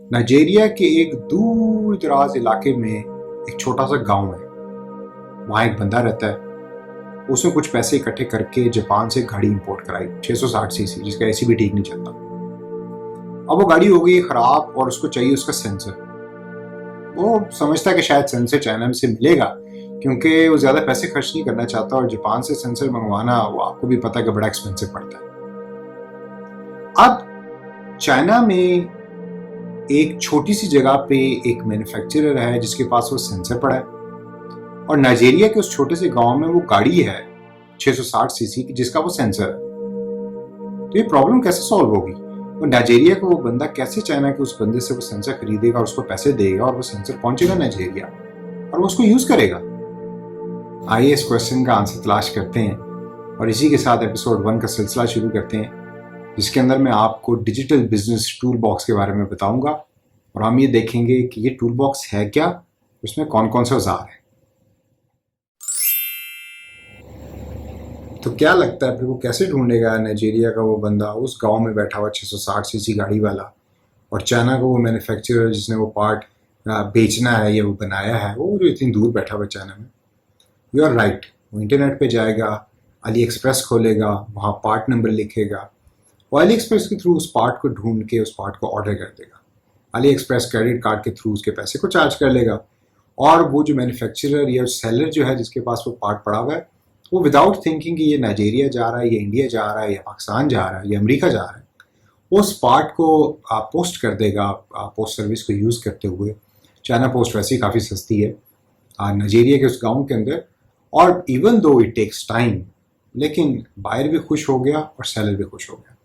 Nigeria के एक दूर दराज इलाके में एक छोटा सा गांव है। वहाँ एक बंदा रहता है। उसने कुछ पैसे इकट्ठे करके जापान से गाड़ी इंपोर्ट कराई 660 सीसी, जिसका एसी भी ठीक नहीं चलता। अब वो गाड़ी हो गई खराब और उसको चाहिए उसका सेंसर। वो समझता है कि शायद सेंसर चाइना में से मिलेगा, क्योंकि वो ज़्यादा पैसे खर्च नहीं करना चाहता, और जापान से सेंसर मंगवाना वो आपको भी पता है कि बड़ा एक्सपेंसिव पड़ता है। अब चाइना में एक छोटी सी जगह पे एक मैन्युफैक्चरर है जिसके पास वो सेंसर पड़ा है, और नाइजीरिया के उस छोटे से गांव में वो गाड़ी है 660 सीसी की जिसका वो सेंसर है। तो ये प्रॉब्लम कैसे सॉल्व होगी, और नाइजीरिया को वो बंदा कैसे चाइना के उस बंदे से वो सेंसर खरीदेगा और उसको पैसे देगा और वो सेंसर पहुंचेगा नाइजीरिया और वो उसको यूज करेगा। आइए इस क्वेश्चन का आंसर तलाश करते हैं, और इसी के साथ एपिसोड 1 का सिलसिला शुरू करते हैं, जिसके अंदर मैं आपको डिजिटल बिजनेस टूल बॉक्स के बारे में बताऊंगा, और हम ये देखेंगे कि ये टूल बॉक्स है क्या, उसमें कौन कौन से औजार हैं। तो क्या लगता है फिर वो कैसे ढूंढेगा नाइजीरिया का वो बंदा उस गांव में बैठा हुआ 660 सीसी गाड़ी वाला, और चाइना को वो मैन्युफैक्चरर जिसने वो पार्ट बेचना है या वो बनाया है, वो जो इतनी दूर बैठा हुआ चाइना में। यू आर राइट, वो इंटरनेट पे जाएगा, अली एक्सप्रेस खोलेगा, वहाँ पार्ट नंबर लिखेगा, वो अली एक्सप्रेस के थ्रू उस पार्ट को ढूंढ के उस पार्ट को ऑर्डर कर देगा। अली एक्सप्रेस क्रेडिट कार्ड के थ्रू उसके पैसे को चार्ज कर लेगा, और वो जो मैन्युफैक्चरर या सेलर जो है जिसके पास वो पार्ट पड़ा हुआ है, वो विदाउट थिंकिंग कि ये नाइजीरिया जा रहा है या इंडिया जा रहा है या पाकिस्तान जा रहा है या अमेरिका जा रहा है, उस पार्ट को पोस्ट कर देगा पोस्ट सर्विस को यूज़ करते हुए। चाइना पोस्ट वैसे ही काफ़ी सस्ती है नाइजीरिया के उस गाँव के अंदर, और even though it takes time, लेकिन बायर भी खुश हो गया और सेलर भी खुश हो गया।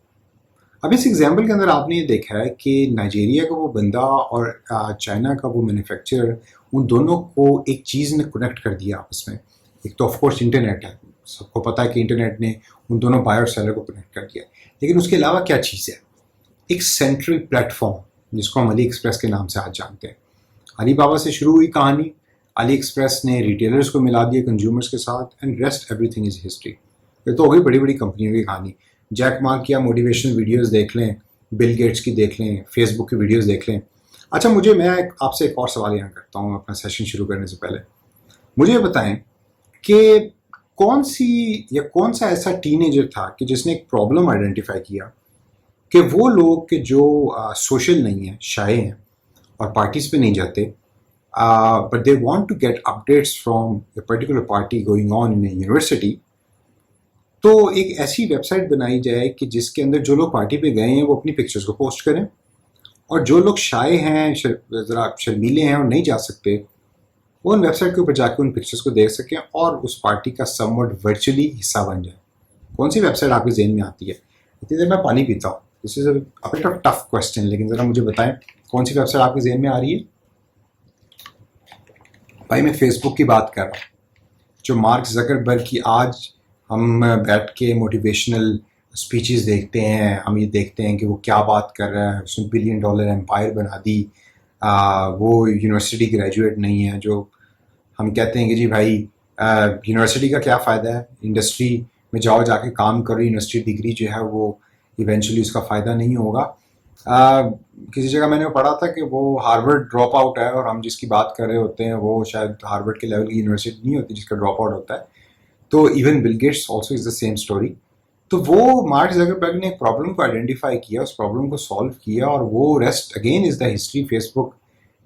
अब इस एग्जाम्पल के अंदर आपने ये देखा है कि नाइजीरिया का वो बंदा और चाइना का वो मैन्युफैक्चरर, उन दोनों को एक चीज़ ने कनेक्ट कर दिया आपस में। एक तो ऑफकोर्स इंटरनेट है, सबको पता है कि इंटरनेट ने उन दोनों बायर और सेलर को कनेक्ट कर दिया, लेकिन उसके अलावा क्या चीज़ है? एक सेंट्रल प्लेटफॉर्म जिसको हम अली एक्सप्रेस के नाम से आज जानते हैं। अली बाबा से शुरू हुई कहानी, अली एक्सप्रेस ने रिटेलर्स को मिला दिया कंज्यूमर्स के साथ, and rest everything is history. ये तो हो गई बड़ी बड़ी कंपनियों की कहानी। जैक मा की मोटिवेशनल वीडियोस देख लें, बिल गेट्स की देख लें, फेसबुक की वीडियोस देख लें। अच्छा, मैं आपसे एक और सवाल यहाँ करता हूँ अपना सेशन शुरू करने से पहले। मुझे ये बताएं कि कौन सा ऐसा टीनेजर था कि जिसने एक प्रॉब्लम आइडेंटिफाई किया कि वो लोग के जो सोशल नहीं है, शाये हैं और पार्टीज पे नहीं जाते, but they want to get updates from a particular party going on in a university, तो एक ऐसी वेबसाइट बनाई जाए कि जिसके अंदर जो लोग पार्टी पे गए हैं वो अपनी पिक्चर्स को पोस्ट करें, और जो लोग शाये हैं, ज़रा शर्मीले हैं और नहीं जा सकते, वो उन वेबसाइट के ऊपर जाकर उन पिक्चर्स को देख सकें और उस पार्टी का समवट वर्चुअली हिस्सा बन जाए। कौन सी वेबसाइट आपके जहन में आती है? इतनी देर मैं पानी पीता हूँ, this is a bit of tough question, लेकिन ज़रा मुझे बताएं कौन सी वेबसाइट आपके जहन में आ रही है? भाई मैं फेसबुक की बात कर रहा हूँ, जो मार्क जकरबर्ग की आज हम बैठ के मोटिवेशनल स्पीचेस देखते हैं, हम ये देखते हैं कि वो क्या बात कर रहा है, उसने $1 बिलियन एम्पायर बना दी, वो यूनिवर्सिटी ग्रेजुएट नहीं है। जो हम कहते हैं कि जी भाई यूनिवर्सिटी का क्या फ़ायदा है, इंडस्ट्री में जाओ, जाके काम करो, यूनिवर्सिटी डिग्री जो है वो इवेंचुअली उसका फ़ायदा नहीं होगा। किसी जगह मैंने पढ़ा था कि वो हार्वर्ड ड्रॉप आउट है, और हम जिसकी बात कर रहे होते हैं वो शायद हार्वर्ड के लेवल की यूनिवर्सिटी नहीं होती जिसका ड्रॉप आउट होता है। तो even Bill Gates also is the same story. तो वो मार्क जकरबर्ग ने एक प्रॉब्लम को आइडेंटिफाई किया, उस प्रॉब्लम को सॉल्व किया, और वो rest again is the history. Facebook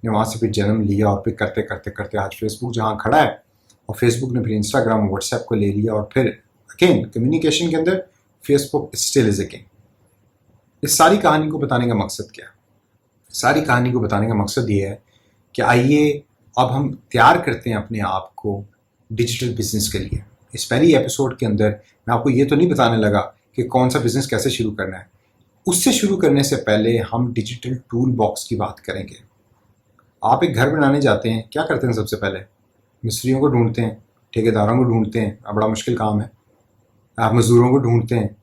ने वहाँ से फिर जन्म लिया, और फिर करते करते करते आज फेसबुक जहाँ खड़ा है, और फेसबुक ने फिर इंस्टाग्राम व्हाट्सएप को ले लिया, और फिर अगेन कम्युनिकेशन के अंदर Facebook still is a king. इस सारी कहानी को बताने का मकसद क्या है? सारी कहानी को बताने का मकसद ये है कि आइए अब हम तैयार करते हैं अपने आप को डिजिटल बिजनेस के लिए। इस पहली एपिसोड के अंदर मैं आपको ये तो नहीं बताने लगा कि कौन सा बिजनेस कैसे शुरू करना है। उससे शुरू करने से पहले हम डिजिटल टूल बॉक्स की बात करेंगे। आप एक घर बनाने जाते हैं, क्या करते हैं? सबसे पहले मिस्त्रियों को ढूंढते हैं, ठेकेदारों को ढूंढते हैं, बड़ा मुश्किल काम है। आप मजदूरों को ढूंढते हैं।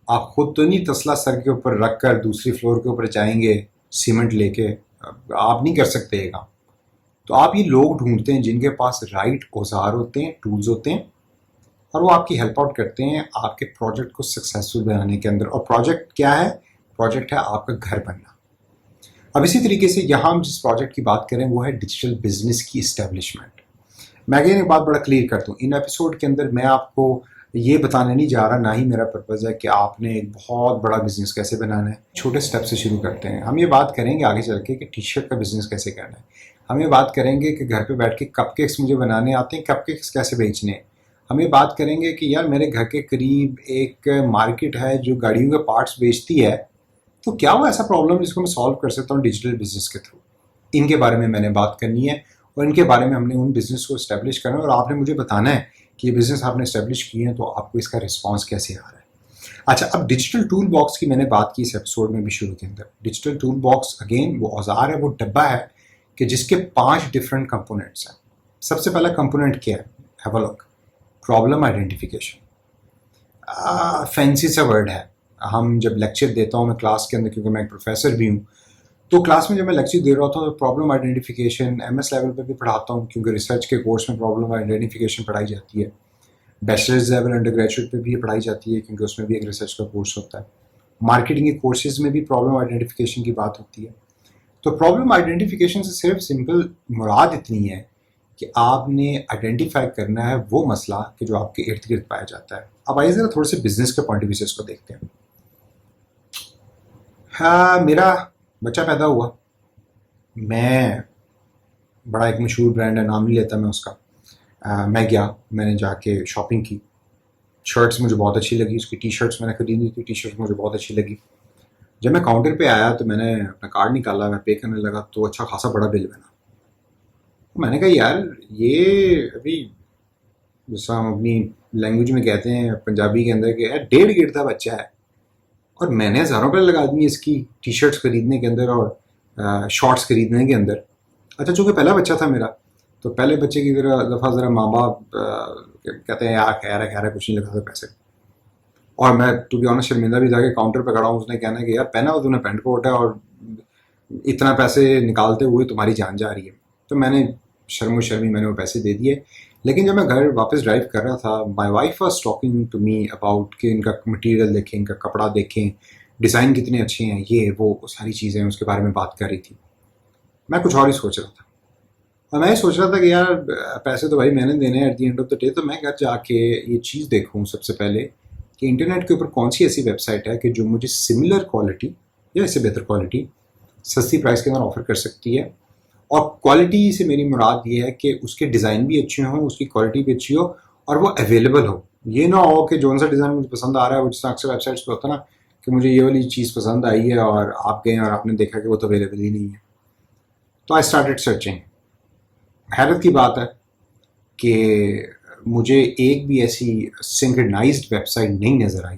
आप खुद तो नहीं तसला सर के ऊपर रख कर दूसरी फ्लोर के ऊपर जाएंगे सीमेंट लेके, आप नहीं कर सकते ये काम। तो आप ये लोग ढूंढते हैं जिनके पास राइट औजार होते हैं, टूल्स होते हैं, और वो आपकी हेल्प आउट करते हैं आपके प्रोजेक्ट को सक्सेसफुल बनाने के अंदर। और प्रोजेक्ट क्या है? प्रोजेक्ट है आपका घर बनना। अब इसी तरीके से यहाँ हम जिस प्रोजेक्ट की बात करें वो है डिजिटल बिजनेस की इस्टेब्लिशमेंट। मैं अगेन एक बात बड़ा क्लियर कर दूँ, इन एपिसोड के अंदर मैं आपको ये बताने नहीं जा रहा, ना ही मेरा पर्पज़ है कि आपने एक बहुत बड़ा बिजनेस कैसे बनाना है। छोटे स्टेप से शुरू करते हैं। हम ये बात करेंगे आगे चल के कि टी शर्ट का बिजनेस कैसे करना है। हम ये बात करेंगे कि घर पे बैठ के कपकेक्स मुझे बनाने आते हैं, कपकेक्स कैसे बेचने हैं। हम ये बात करेंगे कि यार मेरे घर के करीब एक मार्केट है जो गाड़ियों के पार्ट्स बेचती है, तो क्या वो ऐसा प्रॉब्लम जिसको मैं सॉल्व कर सकता हूँ डिजिटल बिजनेस के थ्रू। इनके बारे में मैंने बात करनी है और इनके बारे में हमने उन बिजनेस को इस्टेब्लिश करना है और आपने मुझे बताना है कि ये बिजनेस आपने इस्टेब्लिश किए हैं तो आपको इसका रिस्पॉन्स कैसे आ रहा है। अच्छा, अब डिजिटल टूल बॉक्स की मैंने बात की इस एपिसोड में भी शुरू के अंदर। डिजिटल टूल बॉक्स अगेन वो औजार है, वो डब्बा है कि जिसके 5 डिफरेंट कंपोनेंट्स हैं। सबसे पहला कंपोनेंट क्या है, have a look, problem identification. Fancy सा वर्ड है। हम जब लेक्चर देता हूँ मैं क्लास के अंदर, क्योंकि मैं एक प्रोफेसर भी हूँ, तो क्लास में जब मैं लेक्चर दे रहा होता हूँ तो प्रॉब्लम आइडेंटिफिकेशन एमएस लेवल पे भी पढ़ाता हूँ, क्योंकि रिसर्च के कोर्स में प्रॉब्लम आइडेंटिफिकेशन पढ़ाई जाती है। बैचलर्स लेवल अंडर ग्रेजुएट पे भी ये पढ़ाई जाती है, क्योंकि उसमें भी एक रिसर्च का कोर्स होता है। मार्केटिंग के कोर्सेज में भी प्रॉब्लम आइडेंटिफिकेशन की बात होती है। तो प्रॉब्लम आइडेंटिफिकेशन से सिर्फ सिंपल मुराद इतनी है कि आपने आइडेंटिफाई करना है वो मसला कि जो आपके इर्द गिर्द पाया जाता है। अब आइए ज़रा थोड़े से बिजनेस के पॉइंट ऑफ व्यू से इसको देखते हैं। हाँ, मेरा बच्चा पैदा हुआ, मैं बड़ा एक मशहूर ब्रांड है, नाम नहीं लेता मैं उसका। मैं गया, मैंने जाके शॉपिंग की। शर्ट्स मुझे बहुत अच्छी लगी, उसकी टी शर्ट्स मैंने खरीदी थी, टी शर्ट्स मुझे बहुत अच्छी लगी। जब मैं काउंटर पे आया तो मैंने अपना कार्ड निकाला, मैं पे करने लगा तो अच्छा खासा बड़ा बिल बना। तो मैंने कहा यार ये अभी, जैसा हम अपनी लैंग्वेज में कहते हैं पंजाबी के अंदर, कि यार 1.5 गिर का बच्चा है और मैंने हज़ारों रुपये लगा दिए इसकी टी शर्ट्स खरीदने के अंदर और शॉर्ट्स खरीदने के अंदर। अच्छा, चूँकि पहला बच्चा था मेरा, तो पहले बच्चे की दफ़ा ज़रा माँ बाप कहते हैं यार खैर है कुछ नहीं लगा था पैसे। और मैं टू बी ऑनेस्ट शर्मिंदा भी था कि काउंटर पे खड़ा हूँ, उसने कहना है कि यार पहना हो तूने पैंट कोट है और इतना पैसे निकालते हुए तुम्हारी जान जा रही है। तो मैंने शर्मो शर्मी मैंने वो पैसे दे दिए। लेकिन जब मैं घर वापस ड्राइव कर रहा था, my wife was talking to me about कि इनका मटीरियल देखें, इनका कपड़ा देखें, डिज़ाइन कितने अच्छे हैं, ये वो सारी चीज़ें उसके बारे में बात कर रही थी। मैं कुछ और ही सोच रहा था और मैं ये सोच रहा था कि यार पैसे तो भाई मैंने देने हैं at the end of the day, तो मैं घर जाके ये चीज़ देखूँ सबसे पहले कि इंटरनेट के ऊपर कौन सी ऐसी वेबसाइट है कि जो मुझे सिमिलर क्वालिटी या इससे बेहतर क्वालिटी सस्ती प्राइस के अंदर ऑफर कर सकती है। और क्वालिटी से मेरी मुराद ये है कि उसके डिज़ाइन भी अच्छे हों, उसकी क्वालिटी भी अच्छी हो और वो अवेलेबल हो। ये ना हो कि जो सा डिज़ाइन मुझे पसंद आ रहा है, वो जिस अक्सर वेबसाइट्स पे होता है ना कि मुझे ये वाली चीज़ पसंद आई है और आप गए और आपने देखा कि वो तो अवेलेबल ही नहीं है। तो आई स्टार्टेड सर्चिंग। हैरत की बात है कि मुझे एक भी ऐसी सिंक्रनाइज्ड वेबसाइट नहीं नज़र आई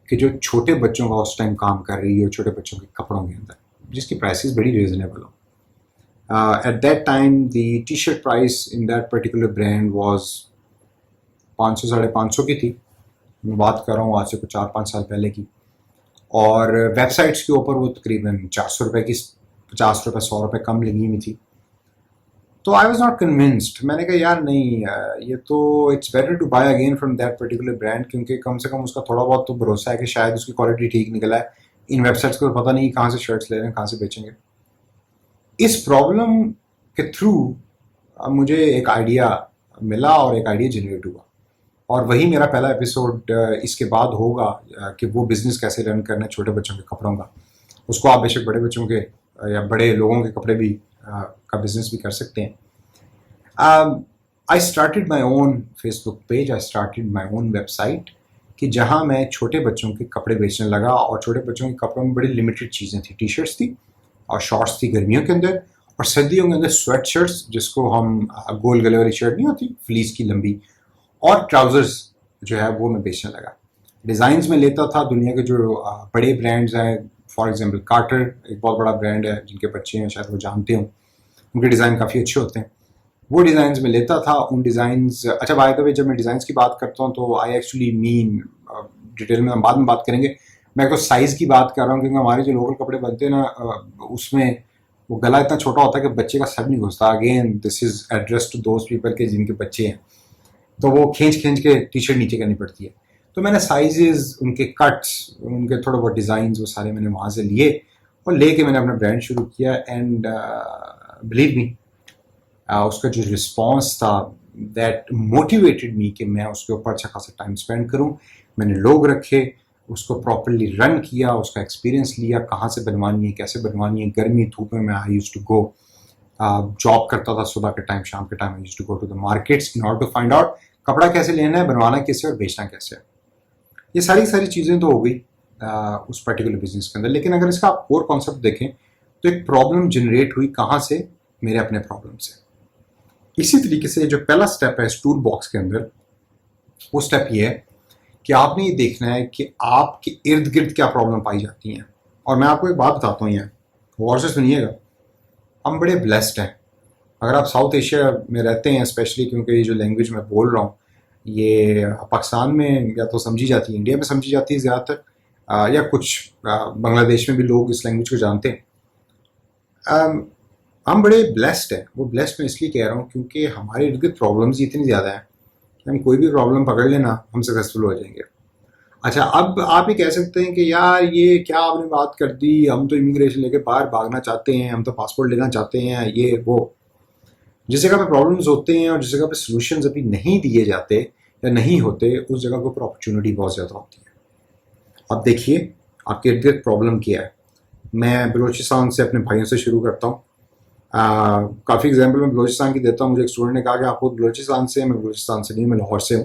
कि जो छोटे बच्चों का उस टाइम काम कर रही हो, छोटे बच्चों के कपड़ों के अंदर, जिसकी प्राइसेस बड़ी रीज़नेबल हो। At that time the t-shirt price in that particular brand was 500-550 की थी। मैं बात कर रहा हूँ आज से कुछ 4-5 साल पहले की। और वेबसाइट्स के ऊपर वो तकरीबन 400 रुपये की, 50 रुपये 100 रुपये कम लगी हुई थी। तो आई वॉज नॉट कन्विंस्ड। मैंने कहा यार नहीं, ये तो it's better to buy again from that particular brand, क्योंकि कम से कम उसका थोड़ा बहुत तो भरोसा है कि शायद उसकी क्वालिटी ठीक निकला है। इन वेबसाइट्स को पता नहीं कहाँ से शर्ट्स ले रहे हैं, कहाँ से बेचेंगे। इस प्रॉब्लम के थ्रू मुझे एक आइडिया मिला और एक आइडिया जनरेट हुआ और वही मेरा पहला एपिसोड इसके बाद होगा कि वो बिज़नेस कैसे रन करना है छोटे बच्चों के कपड़ों का। उसको आप बेशक बड़े बच्चों के या बड़े लोगों के कपड़े भी का बिज़नेस भी कर सकते हैं। I started my own Facebook page, I started my own website कि जहाँ मैं छोटे बच्चों के कपड़े बेचने लगा। और छोटे बच्चों के कपड़ों में बड़ी लिमिटेड चीज़ें थी। टी शर्ट्स थी और शॉर्ट्स थी गर्मियों के अंदर, और सर्दियों के अंदर स्वेट शर्ट्स, जिसको हम गोल गले वाली शर्ट नहीं होती फ्लीस की लंबी, और ट्राउज़र्स जो है वो मैं बेचने लगा। डिज़ाइंस में लेता था दुनिया के जो बड़े ब्रांड्स हैं, फॉर एग्जांपल कार्टर एक बहुत बड़ा ब्रांड है, जिनके बच्चे हैं शायद वो जानते हों, उनके डिज़ाइन काफ़ी अच्छे होते हैं। वो डिज़ाइंस में लेता था। उन डिज़ाइंस, अच्छा बाय द वे जब मैं डिज़ाइंस की बात करता हूँ तो आई एक्चुअली मीन, डिटेल में हम बाद में बात करेंगे, मैं तो साइज़ की बात कर रहा हूँ, क्योंकि हमारे जो लोकल कपड़े बनते हैं ना उसमें वो गला इतना छोटा होता है कि बच्चे का सर नहीं घुसता। Again this is address to those people के जिनके बच्चे हैं, तो वो खींच के टी शर्ट नीचे करनी पड़ती है। तो मैंने साइजेस, उनके कट्स, उनके थोड़े बहुत डिज़ाइन वो सारे मैंने वहाँ से लिए और लेके मैंने अपना ब्रांड शुरू किया एंड बिलीव मी उसका जो रिस्पॉन्स था दैट मोटिवेटेड मी कि मैं उसके ऊपर अच्छा खासा टाइम स्पेंड करूं। मैंने लोग रखे, उसको प्रॉपरली रन किया, उसका एक्सपीरियंस लिया, कहाँ से बनवानी है, कैसे बनवानी है। गर्मी धूप में मैं I used to go job करता था सुबह के टाइम, शाम के time I used to go to the markets in order to find out कपड़ा कैसे लेना है, बनवाना कैसे और बेचना कैसे। ये सारी चीज़ें तो हो गई उस पर्टिकुलर बिजनेस के अंदर। लेकिन अगर इसका आप कोर कॉन्सेप्ट देखें तो एक प्रॉब्लम जनरेट हुई कहाँ से, मेरे अपने प्रॉब्लम से। इसी तरीके से जो पहला स्टेप है इस टूल बॉक्स के अंदर, वो स्टेप ये है कि आपने ये देखना है कि आपके इर्द गिर्द क्या प्रॉब्लम पाई जाती हैं। और मैं आपको एक बात बताता हूँ यहाँ, गौर से सुनिएगा, हम बड़े ब्लेस्ड हैं। अगर आप साउथ एशिया में रहते हैं स्पेशली, क्योंकि ये जो लैंग्वेज मैं बोल रहा हूँ ये पाकिस्तान में या तो समझी जाती है, इंडिया में समझी जाती है ज़्यादातर, या कुछ बांग्लादेश में भी लोग इस लैंग्वेज को जानते हैं। हम बड़े ब्लेस्ड हैं। वो ब्लेस्ड मैं इसलिए कह रहा हूँ क्योंकि हमारे इर्द गिर्द प्रॉब्लम्स इतनी ज़्यादा हैं कि हम कोई भी प्रॉब्लम पकड़ लेना हम सक्सेसफुल हो जाएंगे। अच्छा, अब आप ये कह सकते हैं कि यार ये क्या आपने बात कर दी, हम तो इमिग्रेशन लेके बाहर भागना चाहते हैं, हम तो पासपोर्ट लेना चाहते हैं, ये वो। जिस जगह पे प्रॉब्लम्स होते हैं और जिस जगह पे सोल्यूशंस अभी नहीं दिए जाते या नहीं होते, उस जगह के ऊपर अपॉर्चुनिटी बहुत ज़्यादा होती है। अब देखिए आपके इर्द गिर्द प्रॉब्लम क्या है। मैं बलूचिस्तान से अपने भाइयों से शुरू करता हूँ। काफ़ी एग्जाम्पल मैं बलूचिस्तान की देता हूँ। मुझे एक स्टूडेंट ने कहा कि आप खुद बलूचिस्तान से हैं। मैं बलूचिस्तान से नहीं, मैं लाहौर से हूँ।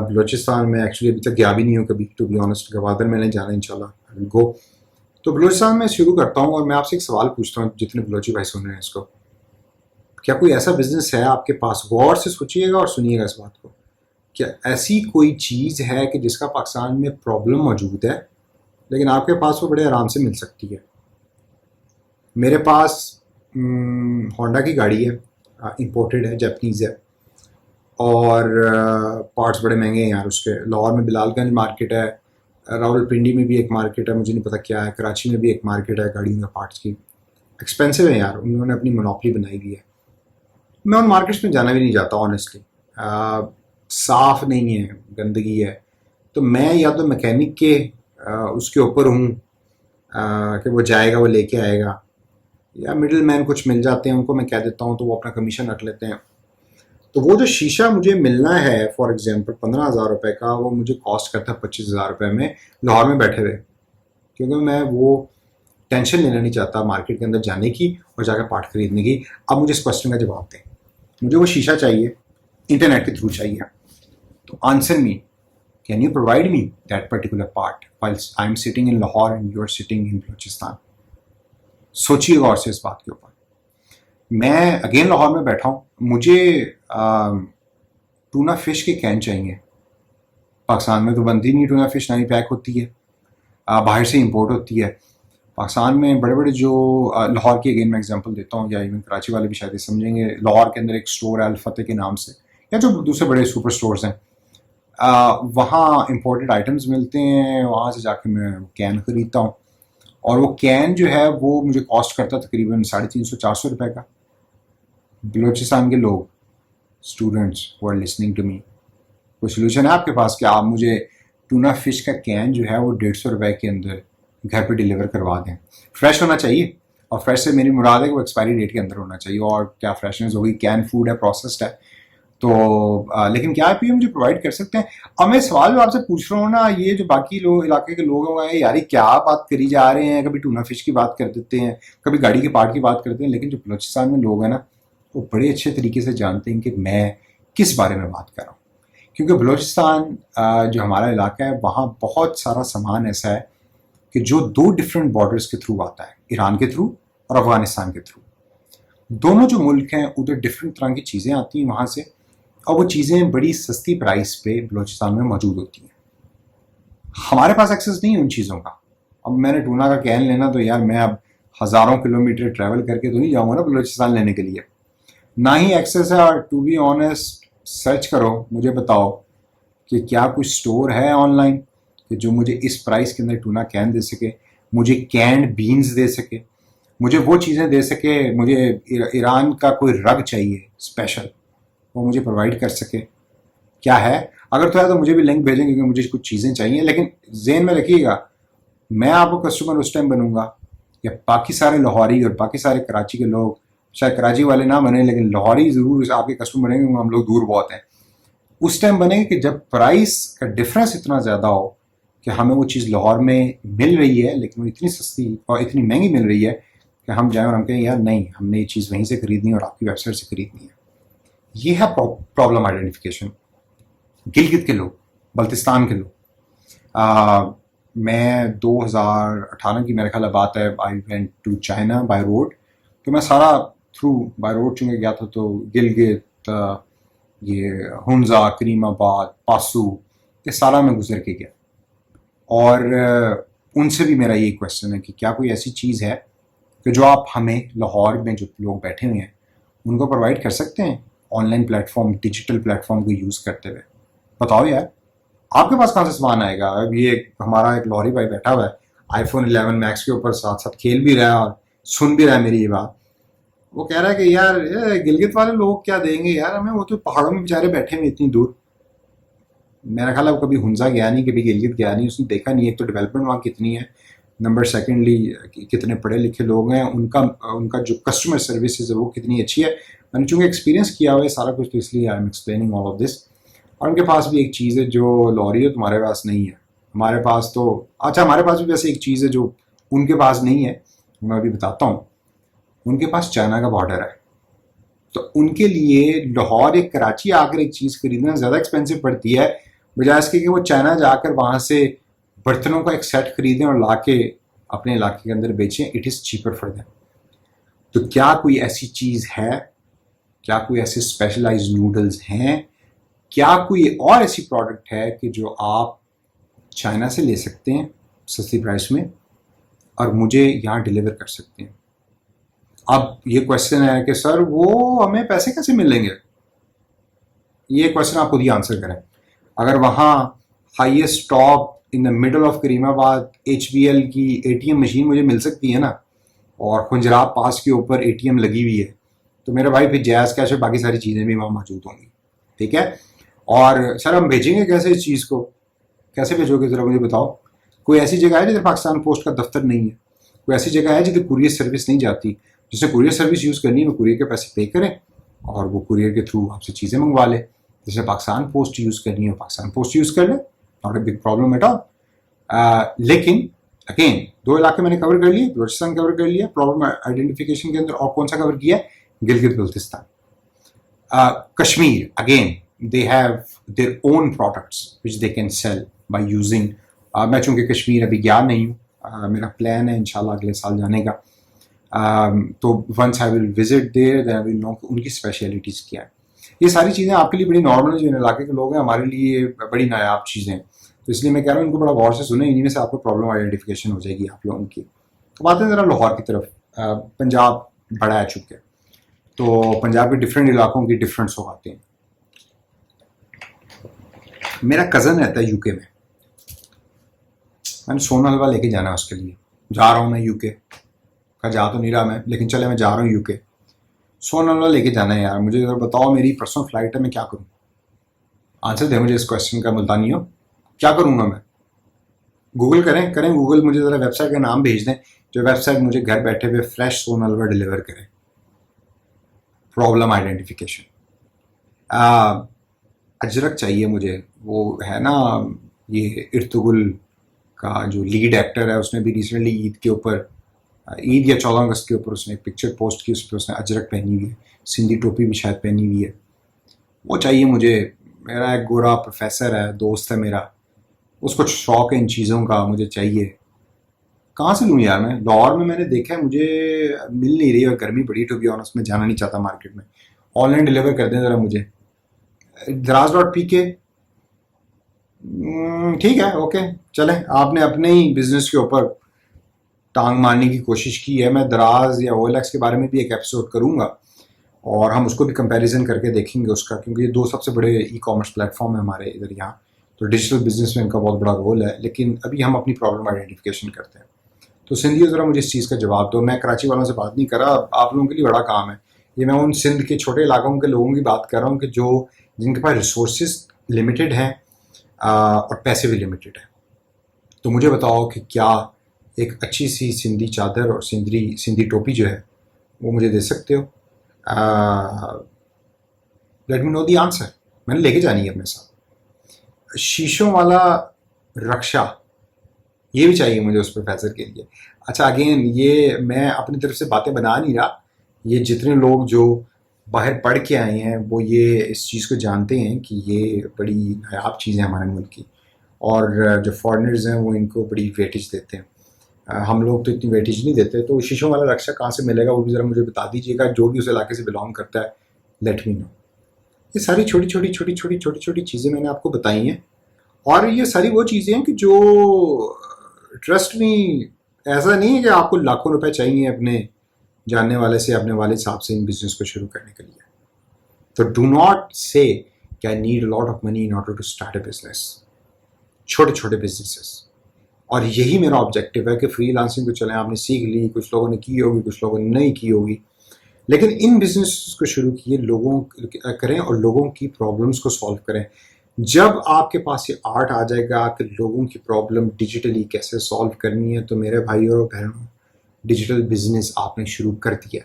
बलूचिस्तान में एक्चुअली अभी तक गया भी नहीं हूँ कभी, टू बी ऑनेस्ट। गवादर मैंने जाना इंशाल्लाह, आई विल गो। तो बलूचिस्तान में शुरू करता हूँ और मैं आपसे एक सवाल पूछता हूँ, जितने बलूची भाई सुन रहे हैं इसको, क्या कोई ऐसा बिजनेस है आपके पास, गौर से सोचिएगा और सुनिएगा इस बात को, क्या ऐसी कोई चीज़ है कि जिसका पाकिस्तान में प्रॉब्लम मौजूद है लेकिन आपके पास वो बड़े आराम से मिल सकती है? मेरे पास होंडा की गाड़ी है, इंपोर्टेड है, जापानीज़ है, और पार्ट्स बड़े महंगे हैं यार उसके। लाहौर में बिलालगंज मार्केट है, रावलपिंडी में भी एक मार्केट है, मुझे नहीं पता क्या है, कराची में भी एक मार्केट है गाड़ियों में पार्ट्स की। एक्सपेंसिव है यार, उन्होंने अपनी मोनोपोली बनाई हुई है। मैं उन मार्केट्स में जाना भी नहीं चाहता ऑनेस्टली। साफ़ नहीं है, गंदगी है। तो मैं या तो मैकेनिक के उसके ऊपर हूँ कि वो जाएगा वो लेके आएगा, या मिडिल मैन कुछ मिल जाते हैं उनको मैं कह देता हूँ तो वो अपना कमीशन रख लेते हैं। तो वो जो शीशा मुझे मिलना है फॉर एग्जांपल 15,000 रुपये का, वो मुझे कॉस्ट करता है 25,000 रुपये में लाहौर में बैठे हुए, क्योंकि मैं वो टेंशन लेना नहीं चाहता मार्केट के अंदर जाने की और जाकर पार्ट खरीदने की। अब मुझे इस क्वेश्चन का जवाब दें, मुझे वो शीशा चाहिए, इंटरनेट के थ्रू चाहिए, तो answer me, can you provide me that particular part whilst I am sitting in Lahore and you are sitting in Balochistan? सोचिए गौर से इस बात के ऊपर। मैं अगेन लाहौर में बैठा हूँ, मुझे टूना फिश के कैन चाहिए। पाकिस्तान में तो बनती नहीं टूना फिश, ना ही पैक होती है, बाहर से इंपोर्ट होती है। पाकिस्तान में बड़े बड़े जो लाहौर की अगेन मैं एग्जांपल देता हूँ, या इवन कराची वाले भी शायद समझेंगे। लाहौर के अंदर एक स्टोर है अल फतेह के नाम से, या जो दूसरे बड़े सुपर स्टोर्स हैं, वहाँ इंपोर्टेड आइटम्स मिलते हैं। वहाँ से जाके मैं कैन ख़रीदता हूँ, और वो कैन जो है वो मुझे कॉस्ट करता है तकरीबन 350-400 रुपये का। बलूचिस्तान के लोग, students who are listening to me, कोई सोल्यूशन है आपके पास कि आप मुझे टूना फिश का कैन जो है वो 150 रुपये के अंदर घर पे डिलीवर करवा दें? फ्रेश होना चाहिए, और फ्रेश से मेरी मुराद है कि वो एक्सपायरी डेट के अंदर होना चाहिए। और क्या फ्रेशनेस होगी, कैन फूड है, प्रोसेस्ड है, तो लेकिन क्या आप ये मुझे प्रोवाइड कर सकते हैं? अब मैं सवाल जो आपसे पूछ रहा हूँ ना, ये जो बाकी लोग इलाके के लोग हैं यार ये क्या बात करी जा रहे हैं, कभी टूना फिश की बात कर देते हैं, कभी गाड़ी के पार्ट की बात करते हैं। लेकिन जो बलूचिस्तान में लोग हैं ना, वो बड़े अच्छे तरीके से जानते हैं कि मैं किस बारे में बात कर रहा हूँ। क्योंकि बलूचिस्तान जो हमारा इलाका है, वहाँ बहुत सारा सामान ऐसा है कि जो 2 डिफरेंट बॉर्डर्स के थ्रू आता है, ईरान के थ्रू और अफगानिस्तान के थ्रू। दोनों जो मुल्क हैं उधर डिफरेंट तरह की चीज़ें आती हैं वहाँ से, और वो चीज़ें बड़ी सस्ती प्राइस पे बलूचिस्तान में मौजूद होती हैं। हमारे पास एक्सेस नहीं है उन चीज़ों का। अब मैंने टूना का कैन लेना, तो यार मैं अब हज़ारों किलोमीटर ट्रैवल करके तो नहीं जाऊँगा ना बलूचिस्तान लेने के लिए, ना ही एक्सेस है। और टू बी ऑनेस्ट, सर्च करो, मुझे बताओ कि क्या कुछ स्टोर है ऑनलाइन कि जो मुझे इस प्राइस के अंदर टूना कैन दे सके, मुझे कैंड बीन्स दे सके, मुझे वो चीज़ें दे सके। मुझे ईरान का कोई रग चाहिए स्पेशल, वो मुझे प्रोवाइड कर सके। क्या है? अगर तो है तो मुझे भी लिंक भेजेंगे, क्योंकि मुझे कुछ चीज़ें चाहिए। लेकिन जेन में रखिएगा, मैं आपको कस्टमर उस टाइम बनूंगा या बाकी सारे लाहौरी और बाकी सारे कराची के लोग, शायद कराची वाले ना बने लेकिन लाहौरी ज़रूर आपके कस्टमर बनेंगे क्योंकि हम लोग दूर बहुत हैं, उस टाइम बनेंगे कि जब प्राइस का डिफरेंस इतना ज़्यादा हो कि हमें वो चीज़ लाहौर में मिल रही है लेकिन वो इतनी सस्ती और इतनी महंगी मिल रही है कि हम जाएँ और हम कहें यार नहीं, हमने ये चीज़ वहीं से खरीदनी है और आपकी वेबसाइट से खरीदनी है। ये है प्रॉब्लम आइडेंटिफिकेशन। गिलगित के लोग, बल्तिस्तान के लोग, मैं 2018 की मेरे ख्याल बात है, I went to China by road. तो मैं सारा थ्रू बाय रोड चूँकि गया था, तो गिलगित, ये हुंजा, करीमाबाद, पासू, ये सारा मैं गुजर के गया। और उनसे भी मेरा ये क्वेश्चन है कि क्या कोई ऐसी चीज़ है कि जो आप हमें लाहौर में जो लोग बैठे हुए हैं उनको प्रोवाइड कर सकते हैं ऑनलाइन प्लेटफॉर्म, डिजिटल प्लेटफॉर्म को यूज़ करते हुए? बताओ यार, आपके पास कहाँ से सामान आएगा? अब ये हमारा एक लाहौरी भाई बैठा हुआ है, आईफोन 11 मैक्स के ऊपर साथ साथ खेल भी रहा है और सुन भी रहा है मेरी ये बात। वो कह रहा है कि यार गिलगित वाले लोग क्या देंगे यार हमें, वो तो पहाड़ों में बेचारे बैठे हुए इतनी दूर। मेरा ख्याल है वो कभी हुंजा गया नहीं, कभी गिलगित गया नहीं, उसने देखा नहीं। एक तो डेवलपमेंट वहाँ कितनी है, नंबर सेकेंडली कितने पढ़े लिखे लोग हैं, उनका उनका जो कस्टमर सर्विसेज है वो कितनी अच्छी है। मैंने चूँकि एक्सपीरियंस किया हुआ है सारा कुछ, तो इसलिए I am explaining all of this. और उनके पास भी एक चीज़ है जो लाहौरी है तुम्हारे पास नहीं है, हमारे पास तो, अच्छा हमारे पास भी वैसे एक चीज़ है जो उनके पास नहीं है, मैं अभी बताता हूँ। उनके पास चाइना का बॉर्डर है, तो उनके लिए लाहौर या कराची आकर एक चीज़ खरीदना ज़्यादा एक्सपेंसिव पड़ती है बजाय इसके कि वो चाइना जाकर वहाँ से बर्तनों का एक सेट खरीदें और ला के अपने इलाके के अंदर बेचें। It is cheaper for them. तो क्या कोई ऐसी चीज़ है, क्या कोई ऐसे स्पेशलाइज्ड नूडल्स हैं, क्या कोई और ऐसी प्रोडक्ट है कि जो आप चाइना से ले सकते हैं सस्ती प्राइस में और मुझे यहाँ डिलीवर कर सकते हैं? अब ये क्वेश्चन है कि सर वो हमें पैसे कैसे मिलेंगे, ये क्वेश्चन आप खुद ही आंसर करें। अगर वहाँ highest top in the middle of Karimabad HBL की ATM मशीन मुझे मिल सकती है ना, और खुंजराब पास के ऊपर ATM लगी हुई है, तो मेरे भाई फिर जैज़ कैश और बाकी सारी चीज़ें भी वहाँ मौजूद होंगी। ठीक है। और सर हम भेजेंगे कैसे इस चीज़ को, कैसे भेजोगे ज़रा मुझे बताओ? कोई ऐसी जगह है जिधर पाकिस्तान पोस्ट का दफ्तर नहीं है? कोई ऐसी जगह है जिधर कुरियर सर्विस नहीं जाती? जिसे कुरियर सर्विस यूज़ करनी है वो कुरियर के पैसे पे करें और वो कुरियर के थ्रू आपसे चीज़ें मंगवा ले। जैसे पाकिस्तान पोस्ट यूज़ करनी है पाकिस्तान पोस्ट यूज़ कर ले, not a big problem at all. लेकिन अगेन 2 इलाके मैंने कवर कर लिए, बलूचिस्तान कवर कर लिया प्रॉब्लम आइडेंटिफिकेशन के अंदर, और कौन सा कवर किया है? Gilgit Baltistan. Kashmir again they have their own products which they can sell by using मैं चूँकि कश्मीर अभी गया नहीं हूँ, मेरा प्लान है इंशाल्लाह अगले साल जाने का। तो once I will visit there then I will know उनकी स्पेशलिटीज़ क्या है। ये सारी चीज़ें आपके लिए बड़ी नॉर्मल, जो इलाके के लोग हैं, हमारे लिए बड़ी नायाब चीज़ें हैं। तो इसलिए मैं कह रहा हूँ इनको बड़ा गौर से सुने, इन्हीं में से आपको प्रॉब्लम आइडेंटिफिकेशन हो जाएगी आप लोगों की। तो बात है ज़रा लाहौर की तरफ। पंजाब बड़ा है चुके, तो पंजाब के डिफरेंट इलाकों की डिफरेंट सौगातें हैं। मेरा कज़न रहता है यूके में, मैंने सोना हलवा लेके जाना है उसके लिए। जा रहा हूँ मैं यूके का, जा तो नहीं रहा मैं, लेकिन चले मैं जा रहा हूँ यूके। सोना हलवा लेके जाना है यार मुझे, अगर बताओ मेरी पर्सनल फ्लाइट है, मैं क्या करूँ? आंसर दे मुझे इस क्वेश्चन का, मुल्तानी हो, क्या करूँगा मैं? गूगल करें गूगल, मुझे ज़रा वेबसाइट का नाम भेज दें जो वेबसाइट मुझे घर बैठे हुए फ्रेश सोना हलवा डिलीवर करे। Problem identification. अजरक चाहिए मुझे, वो है ना ये इर्तुगरुल का जो लीड एक्टर है, उसने भी रिसेंटली ईद के ऊपर, ईद या 14 अगस्त के ऊपर उसने एक पिक्चर पोस्ट की, उस पर उसने अजरक पहनी हुई है, सिंधी टोपी भी शायद पहनी हुई है। वो चाहिए मुझे। मेरा एक गोरा प्रोफेसर है, दोस्त है मेरा, उसको शौक है इन चीज़ों का, मुझे चाहिए। कहाँ से लूँ यार मैं? लाहौर में मैंने देखा है मुझे मिल नहीं रही, और गर्मी बड़ी टू बी ऑनेस्ट, में जाना नहीं चाहता मार्केट में। ऑनलाइन डिलीवर कर दें ज़रा मुझे। दराज.pk, ठीक है, ओके चलें। आपने अपने ही बिजनेस के ऊपर टांग मारने की कोशिश की है। मैं दराज या OLX के बारे में भी एक एपिसोड करूँगा और हम उसको भी कंपैरिजन करके देखेंगे उसका, क्योंकि ये 2 सबसे बड़े ई-कॉमर्स प्लेटफॉर्म है हमारे इधर यहाँ। तो डिजिटल बिजनेस में इनका बहुत बड़ा रोल है, लेकिन अभी हम अपनी प्रॉब्लम आइडेंटिफिकेशन करते हैं। तो सिंधियों ज़रा मुझे इस चीज़ का जवाब दो। मैं कराची वालों से बात नहीं कर रहा, आप लोगों के लिए बड़ा काम है ये। मैं उन सिंध के छोटे इलाकों के लोगों की बात कर रहा हूँ कि जो जिनके पास रिसोर्सेज लिमिटेड हैं और पैसे भी लिमिटेड हैं। तो मुझे बताओ कि क्या एक अच्छी सी सिंधी चादर और सिंधी टोपी जो है वो मुझे दे सकते हो? Let me know the answer. मैंने लेके जानी है अपने साथ। शीशों वाला रक्षा ये भी चाहिए मुझे उस प्रोफेसर के लिए। अच्छा, अगेन ये मैं अपनी तरफ से बातें बना नहीं रहा, ये जितने लोग जो बाहर पढ़ के आए हैं वो ये इस चीज़ को जानते हैं कि ये बड़ी नायाब चीज़ है हमारे मुल्क की, और जो फॉरेनर्स हैं वो इनको बड़ी वेटेज देते हैं। हम लोग तो इतनी वेटेज नहीं देते। तो शीशों वाला रक्षा कहाँ से मिलेगा वो भी ज़रा मुझे बता दीजिएगा, जो भी उस इलाके से बिलोंग करता है, लेट मी नो। ये सारी छोटी छोटी छोटी छोटी छोटी छोटी चीज़ें मैंने आपको बताई हैं, और ये सारी वो चीज़ें हैं कि जो, ट्रस्ट में, ऐसा नहीं है कि आपको लाखों रुपए चाहिए अपने जानने वाले से, अपने वाले साहब से इन बिजनेस को शुरू करने के लिए। तो डू नॉट से कि I need a lot of money in order to start a business. छोटे छोटे बिजनेसेस, और यही मेरा ऑब्जेक्टिव है कि फ्रीलांसिंग को चलें। आपने सीख ली, कुछ लोगों ने की होगी, कुछ लोगों ने नहीं की होगी, लेकिन इन बिजनेस को शुरू किए, लोगों करें और लोगों की प्रॉब्लम्स को सॉल्व करें। जब आपके पास ये आर्ट आ जाएगा कि लोगों की प्रॉब्लम डिजिटली कैसे सॉल्व करनी है, तो मेरे भाई और बहनों, डिजिटल बिजनेस आपने शुरू कर दिया।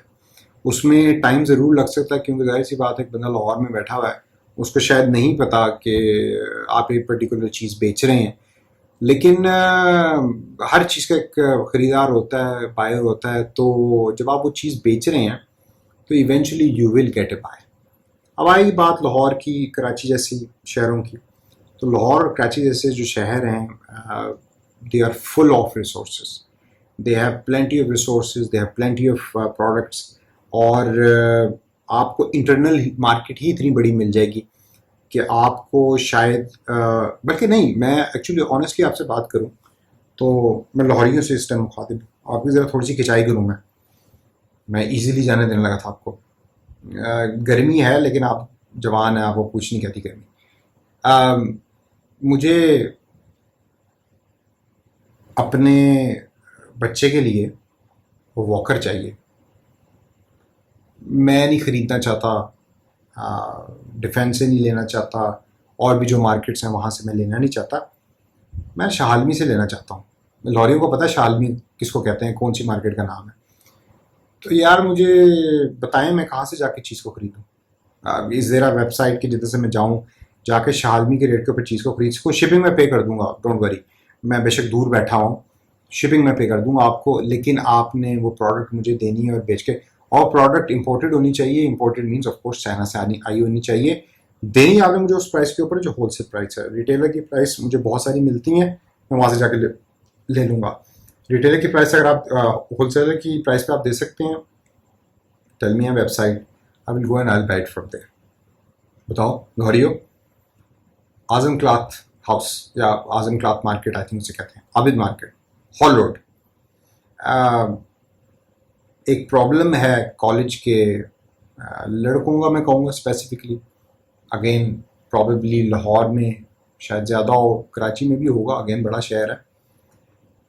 उसमें टाइम ज़रूर लग सकता है, क्योंकि जाहिर सी बात है, एक बंदा लाहौर में बैठा हुआ है, उसको शायद नहीं पता कि आप एक पर्टिकुलर चीज़ बेच रहे हैं। लेकिन हर चीज़ का एक ख़रीदार होता है, बायर होता है। तो जब आप वो चीज़ बेच रहे हैं तो eventually you will get a buy. अब आएगी बात लाहौर की, कराची जैसी शहरों की। तो लाहौर और कराची जैसे जो शहर हैं, they are full of resources, they have plenty of resources, they have plenty of products, और आपको इंटरनल मार्केट ही इतनी बड़ी मिल जाएगी कि आपको शायद, बल्कि नहीं, मैं एक्चुअली ऑनेस्टली आपसे बात करूं तो मैं लाहौरियों से इस टाइम मुखातिब हूं। आपकी ज़रा थोड़ी सी खिंचाई करूं मैं इजीली जाने देने लगा था आपको। गर्मी है, लेकिन आप जवान हैं, आपको कुछ नहीं कहती गर्मी। मुझे अपने बच्चे के लिए वॉकर चाहिए। मैं नहीं ख़रीदना चाहता, डिफेंस से नहीं लेना चाहता, और भी जो मार्केट्स हैं वहाँ से मैं लेना नहीं चाहता। मैं शाहलमी से लेना चाहता हूँ। लाहौरियों को पता है शाहलमी किसको कहते हैं, कौन सी मार्केट का नाम है? तो यार मुझे बताएं मैं कहाँ से जाके चीज़ को ख़रीदूँ। इस ज़रा वेबसाइट की जिधर से मैं जाऊँ, जाके शालमी के रेट के ऊपर चीज़ को खरीद सकूँ। शिपिंग मैं पे कर दूंगा, डोंट वरी। मैं बेशक दूर बैठा हूँ, शिपिंग मैं पे कर दूंगा आपको, लेकिन आपने वो प्रोडक्ट मुझे देनी है और बेच के, और प्रोडक्ट इंपोर्टेड होनी चाहिए। Imported means of course China से आई होनी चाहिए। देनी आपने मुझे उस प्राइस के ऊपर जो होलसेल प्राइस है। रिटेलर की प्राइस मुझे बहुत सारी मिलती हैं, मैं वहाँ से जाके ले लूँगा। रिटेलर की प्राइस अगर आप होलसेलर की प्राइस पे आप दे सकते हैं, tell me a website, I will go and I will buy it from there. बताओ लाहौरियो, आजम क्लॉथ हाउस या Azam cloth market, I think उसे कहते हैं, आबिद मार्केट, हॉल रोड। एक प्रॉब्लम है कॉलेज के लड़कों का, मैं कहूँगा स्पेसिफिकली। अगेन प्रॉबेबली लाहौर में शायद ज़्यादा हो, कराची में भी होगा, अगेन बड़ा शहर है।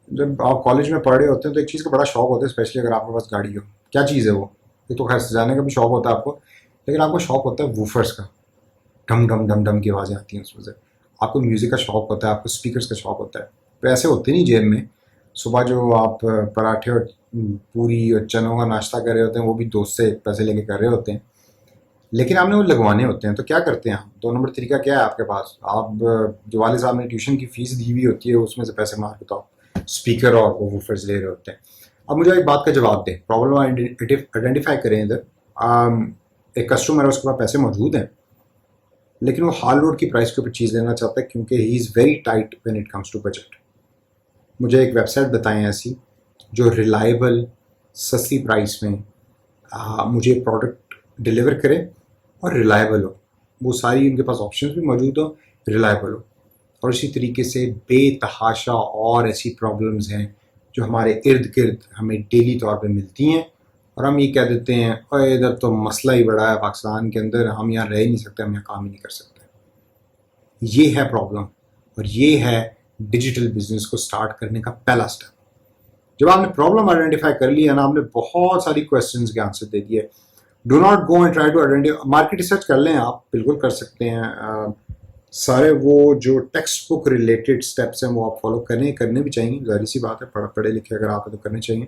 जब आप कॉलेज में पढ़ रहे होते हैं तो एक चीज़ का बड़ा शौक होता है, स्पेशली अगर आपके पास गाड़ी हो। क्या चीज़ है वो? ये तो खैर सजाने का भी शौक होता है आपको, लेकिन आपको शौक होता है वूफर्स का। ढम ढम ढम ढम की आवाज़ें आती हैं उसमें से। आपको म्यूज़िक का शौक होता है, आपको स्पीकर्स का शौक होता है। पैसे होते नहीं जेब में। सुबह जो आप पराठे और पूरी और चनों का नाश्ता कर रहे होते हैं, वो भी दोस्त से पैसे लेके कर रहे होते हैं, लेकिन आपने वो लगवाने होते हैं। तो क्या करते हैं आप? 2 नंबर तरीका क्या है आपके पास? आप जो वाले साहब ने ट्यूशन की फ़ीस दी हुई होती है उसमें से पैसे मार के तो आप स्पीकर और वो वूफर्स ले रहे होते हैं। अब मुझे एक बात का जवाब दें, प्रॉब्लम आइडेंटिफाई करें इधर। एक कस्टमर है, उसके पास पैसे मौजूद हैं, लेकिन वो हाल रोड की प्राइस के ऊपर चीज़ लेना चाहता है, क्योंकि he is very tight when it comes to budget. मुझे एक वेबसाइट बताएं ऐसी जो रिलायबल, सस्ती प्राइस में मुझे प्रोडक्ट डिलीवर करे और रिलायबल हो। वो सारी उनके पास ऑप्शंस भी मौजूद हो, रिलायबल हो। और इसी तरीके से बेतहाशा और ऐसी प्रॉब्लम्स हैं जो हमारे इर्द गिर्द हमें डेली तौर पे मिलती हैं, और हम ये कह देते हैं अरे इधर तो मसला ही बड़ा है पाकिस्तान के अंदर, हम यहाँ रह ही नहीं सकते, हम यहाँ काम ही नहीं कर सकते। ये है प्रॉब्लम, और ये है डिजिटल बिजनेस को स्टार्ट करने का पहला स्टेप। जब आपने प्रॉब्लम आइडेंटिफाई कर लिया ना, आपने बहुत सारी क्वेश्चंस के आंसर दे दिए। Do not go and try to identify. Market research कर लें आप, बिल्कुल कर सकते हैं। सारे वो जो टेक्स्ट बुक रिलेटेड स्टेप्स हैं वो आप फॉलो करने भी चाहिए, ज़ाहिर सी बात है, पढ़े लिखे अगर आप हैं तो करने चाहिए।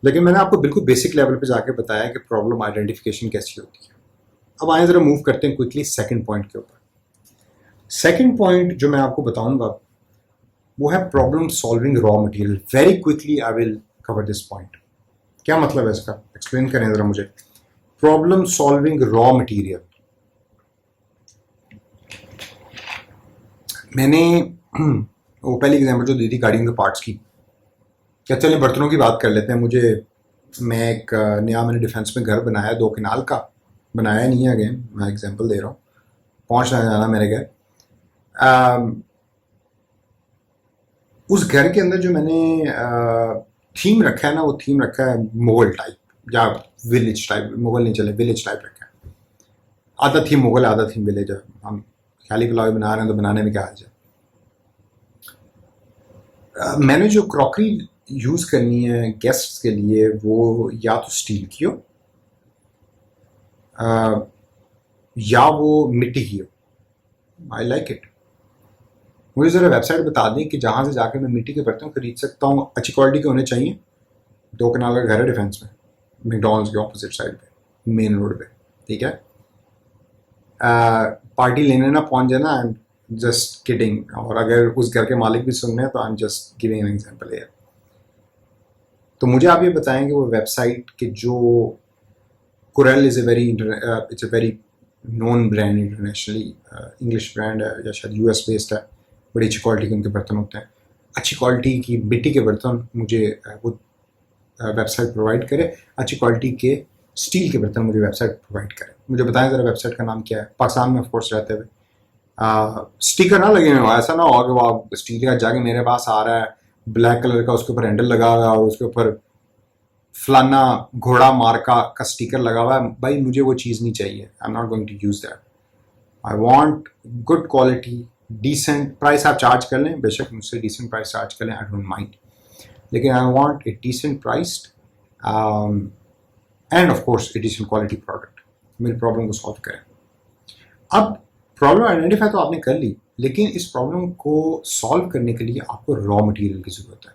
लेकिन मैंने आपको बिल्कुल बेसिक लेवल पे जाके बताया कि प्रॉब्लम आइडेंटिफिकेशन कैसी होती है। अब आए ज़रा मूव करते हैं क्विकली सेकंड पॉइंट के ऊपर। सेकंड पॉइंट जो मैं आपको बताऊंगा वो है problem solving raw material. Very quickly I will cover this point. क्या मतलब है इसका, एक्सप्लेन करें ज़रा मुझे। प्रॉब्लम सॉल्विंग रॉ मटेरियल, मैंने वो पहली एग्जांपल जो दी थी गाड़ियों के पार्ट्स की, क्या चलिए बर्तनों की बात कर लेते हैं। मैं एक नया मैंने डिफेंस में घर बनाया, 2 कनाल का बनाया, नहीं है अगेन मैं एग्जांपल दे रहा हूँ, पहुँचना जाना मेरे घर। उस घर के अंदर जो मैंने थीम रखा है ना, वो थीम रखा है मुगल टाइप या विलेज टाइप, मुगल नहीं चले, विलेज टाइप रखा है। आधा थीम मुगल आधा थीम विलेज है। हम खाली पुलाव बना रहे हैं तो बनाने में क्या हर्ज है। मैंने जो क्रॉकरी यूज़ करनी है गेस्ट्स के लिए वो या तो स्टील की हो या वो मिट्टी की हो। I like it. मुझे ज़रा वेबसाइट बता दें कि जहाँ से जाकर मैं मिट्टी के बर्तन खरीद सकता हूँ, अच्छी क्वालिटी के होने चाहिए। 2 कनाल का घर है डिफेंस में, मैकडॉनल्ड्स के ऑपोजिट साइड पे, मेन रोड पे, ठीक है। पार्टी लेने ना पहुंच जाना, आई एम जस्ट किडिंग। और अगर उस घर के मालिक भी सुन रहे हैं तो I am just giving an example है। तो मुझे आप ये बताएं कि वो वेबसाइट के जो Corel is it's a very known brand internationally, English brand है या शायद यूएस बेस्ड है। बड़ी अच्छी क्वालिटी के उनके बर्तन होते हैं। अच्छी क्वालिटी की मिट्टी के बर्तन मुझे वो वेबसाइट प्रोवाइड करे, अच्छी क्वालिटी के स्टील के बर्तन मुझे वेबसाइट प्रोवाइड करे। मुझे बताएं ज़रा वेबसाइट का नाम क्या है। पाकिस्तान में ऑफकोर्स रहते हुए स्टिकर ना लगे हुए, ऐसा ना हो कि वो आप स्टील का जाके मेरे पास आ रहा है ब्लैक कलर का, उसके ऊपर हैंडल लगा हुआ है और उसके ऊपर फलाना घोड़ा मार्का का स्टिकर लगा हुआ है। भाई मुझे वो चीज़ नहीं चाहिए। I am not going to use that. I want good quality, decent price आप चार्ज कर लें, बेशक मुझसे डिसेंट प्राइस चार्ज कर लें, आई डोंट माइंड, लेकिन I want a decent priced and of course a decent quality product मेरी problem को सॉल्व करें। अब प्रॉब्लम आइडेंटिफाई तो आपने कर ली, लेकिन इस प्रॉब्लम को सॉल्व करने के लिए आपको रॉ मटेरियल की ज़रूरत है।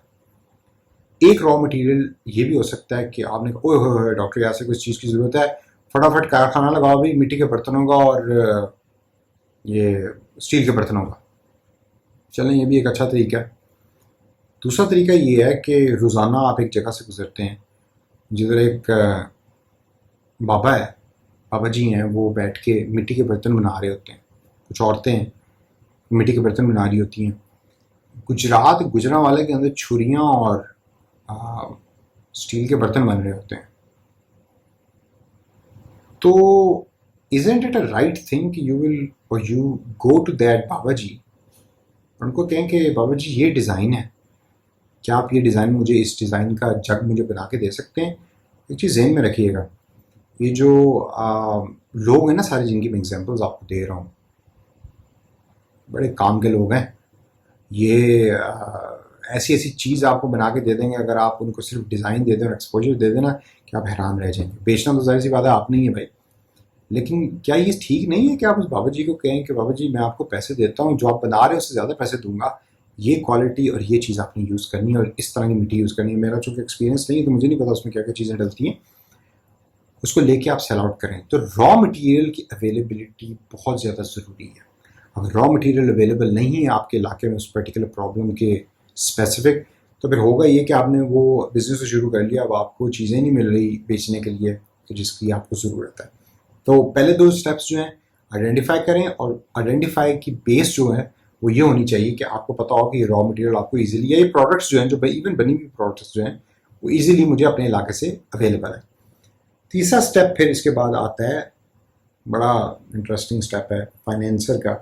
एक रॉ मटेरियल ये भी हो सकता है कि आपने कहा ओह डॉक्टर ऐसे कुछ चीज़ की ज़रूरत है, फटाफट कारखाना लगाओ भी मिट्टी के बर्तनों का और ये स्टील के बर्तनों का। चलें, ये भी एक अच्छा तरीका है। दूसरा तरीका ये है कि रोज़ाना आप एक जगह से गुजरते हैं जिधर एक बाबा है, बाबा जी हैं, वो बैठ के मिट्टी के बर्तन बना रहे होते हैं। कुछ औरतें हैं मिट्टी के बर्तन बना रही होती हैं। गुजरात गुजरांवाले के अंदर छुरियाँ और स्टील के बर्तन बन रहे होते हैं। तो isn't it a right thing कि you go to that बाबा जी, उनको कहें कि बाबा जी ये डिज़ाइन है, क्या आप ये डिज़ाइन मुझे, इस डिज़ाइन का जग मुझे बना के दे सकते हैं। एक चीज़ जहन में रखिएगा, ये जो लोग हैं ना सारे, जिनकी मैं एग्जांपल्स आपको दे रहा हूँ, बड़े काम के लोग हैं। ये ऐसी ऐसी चीज़ आपको बना के दे देंगे अगर आप उनको सिर्फ डिज़ाइन दे दें और एक्सपोजर दे देना कि आप हैरान रह जाएंगे। बेचना तो ज़ाहिर सी बात है आप नहीं है भाई, लेकिन क्या ये ठीक नहीं है कि आप उस बाबा जी को कहें कि बाबा जी मैं आपको पैसे देता हूँ, जो आप बना रहे हो उससे ज़्यादा पैसे दूंगा, ये क्वालिटी और ये चीज़ आपने यूज़ करनी है और इस तरह की मिट्टी यूज़ करनी है। मेरा चूँकि एक्सपीरियंस नहीं है तो मुझे नहीं पता उसमें क्या क्या चीज़ें डलती हैं, उसको लेके आप सेल आउट करें। तो रॉ मटेरियल की अवेलेबिलिटी बहुत ज़्यादा ज़रूरी है। अगर रॉ मटेरियल अवेलेबल नहीं है आपके इलाके में उस पर्टिकुलर प्रॉब्लम के स्पेसिफिक, तो फिर होगा ये कि आपने वो बिज़नेस शुरू कर लिया, अब आपको चीज़ें नहीं मिल रही बेचने के लिए तो जिसकी आपको ज़रूरत है। तो पहले 2 स्टेप्स जो हैं आइडेंटिफाई करें, और आइडेंटिफाई की बेस जो है वो ये होनी चाहिए कि आपको पता हो कि ये रॉ मटेरियल आपको इजीली, या ये प्रोडक्ट्स जो हैं, जो इवन बनी हुई प्रोडक्ट्स जो हैं वो इजीली मुझे अपने इलाके से अवेलेबल है। तीसरा स्टेप फिर इसके बाद आता है, बड़ा इंटरेस्टिंग स्टेप है फाइनेंसर का।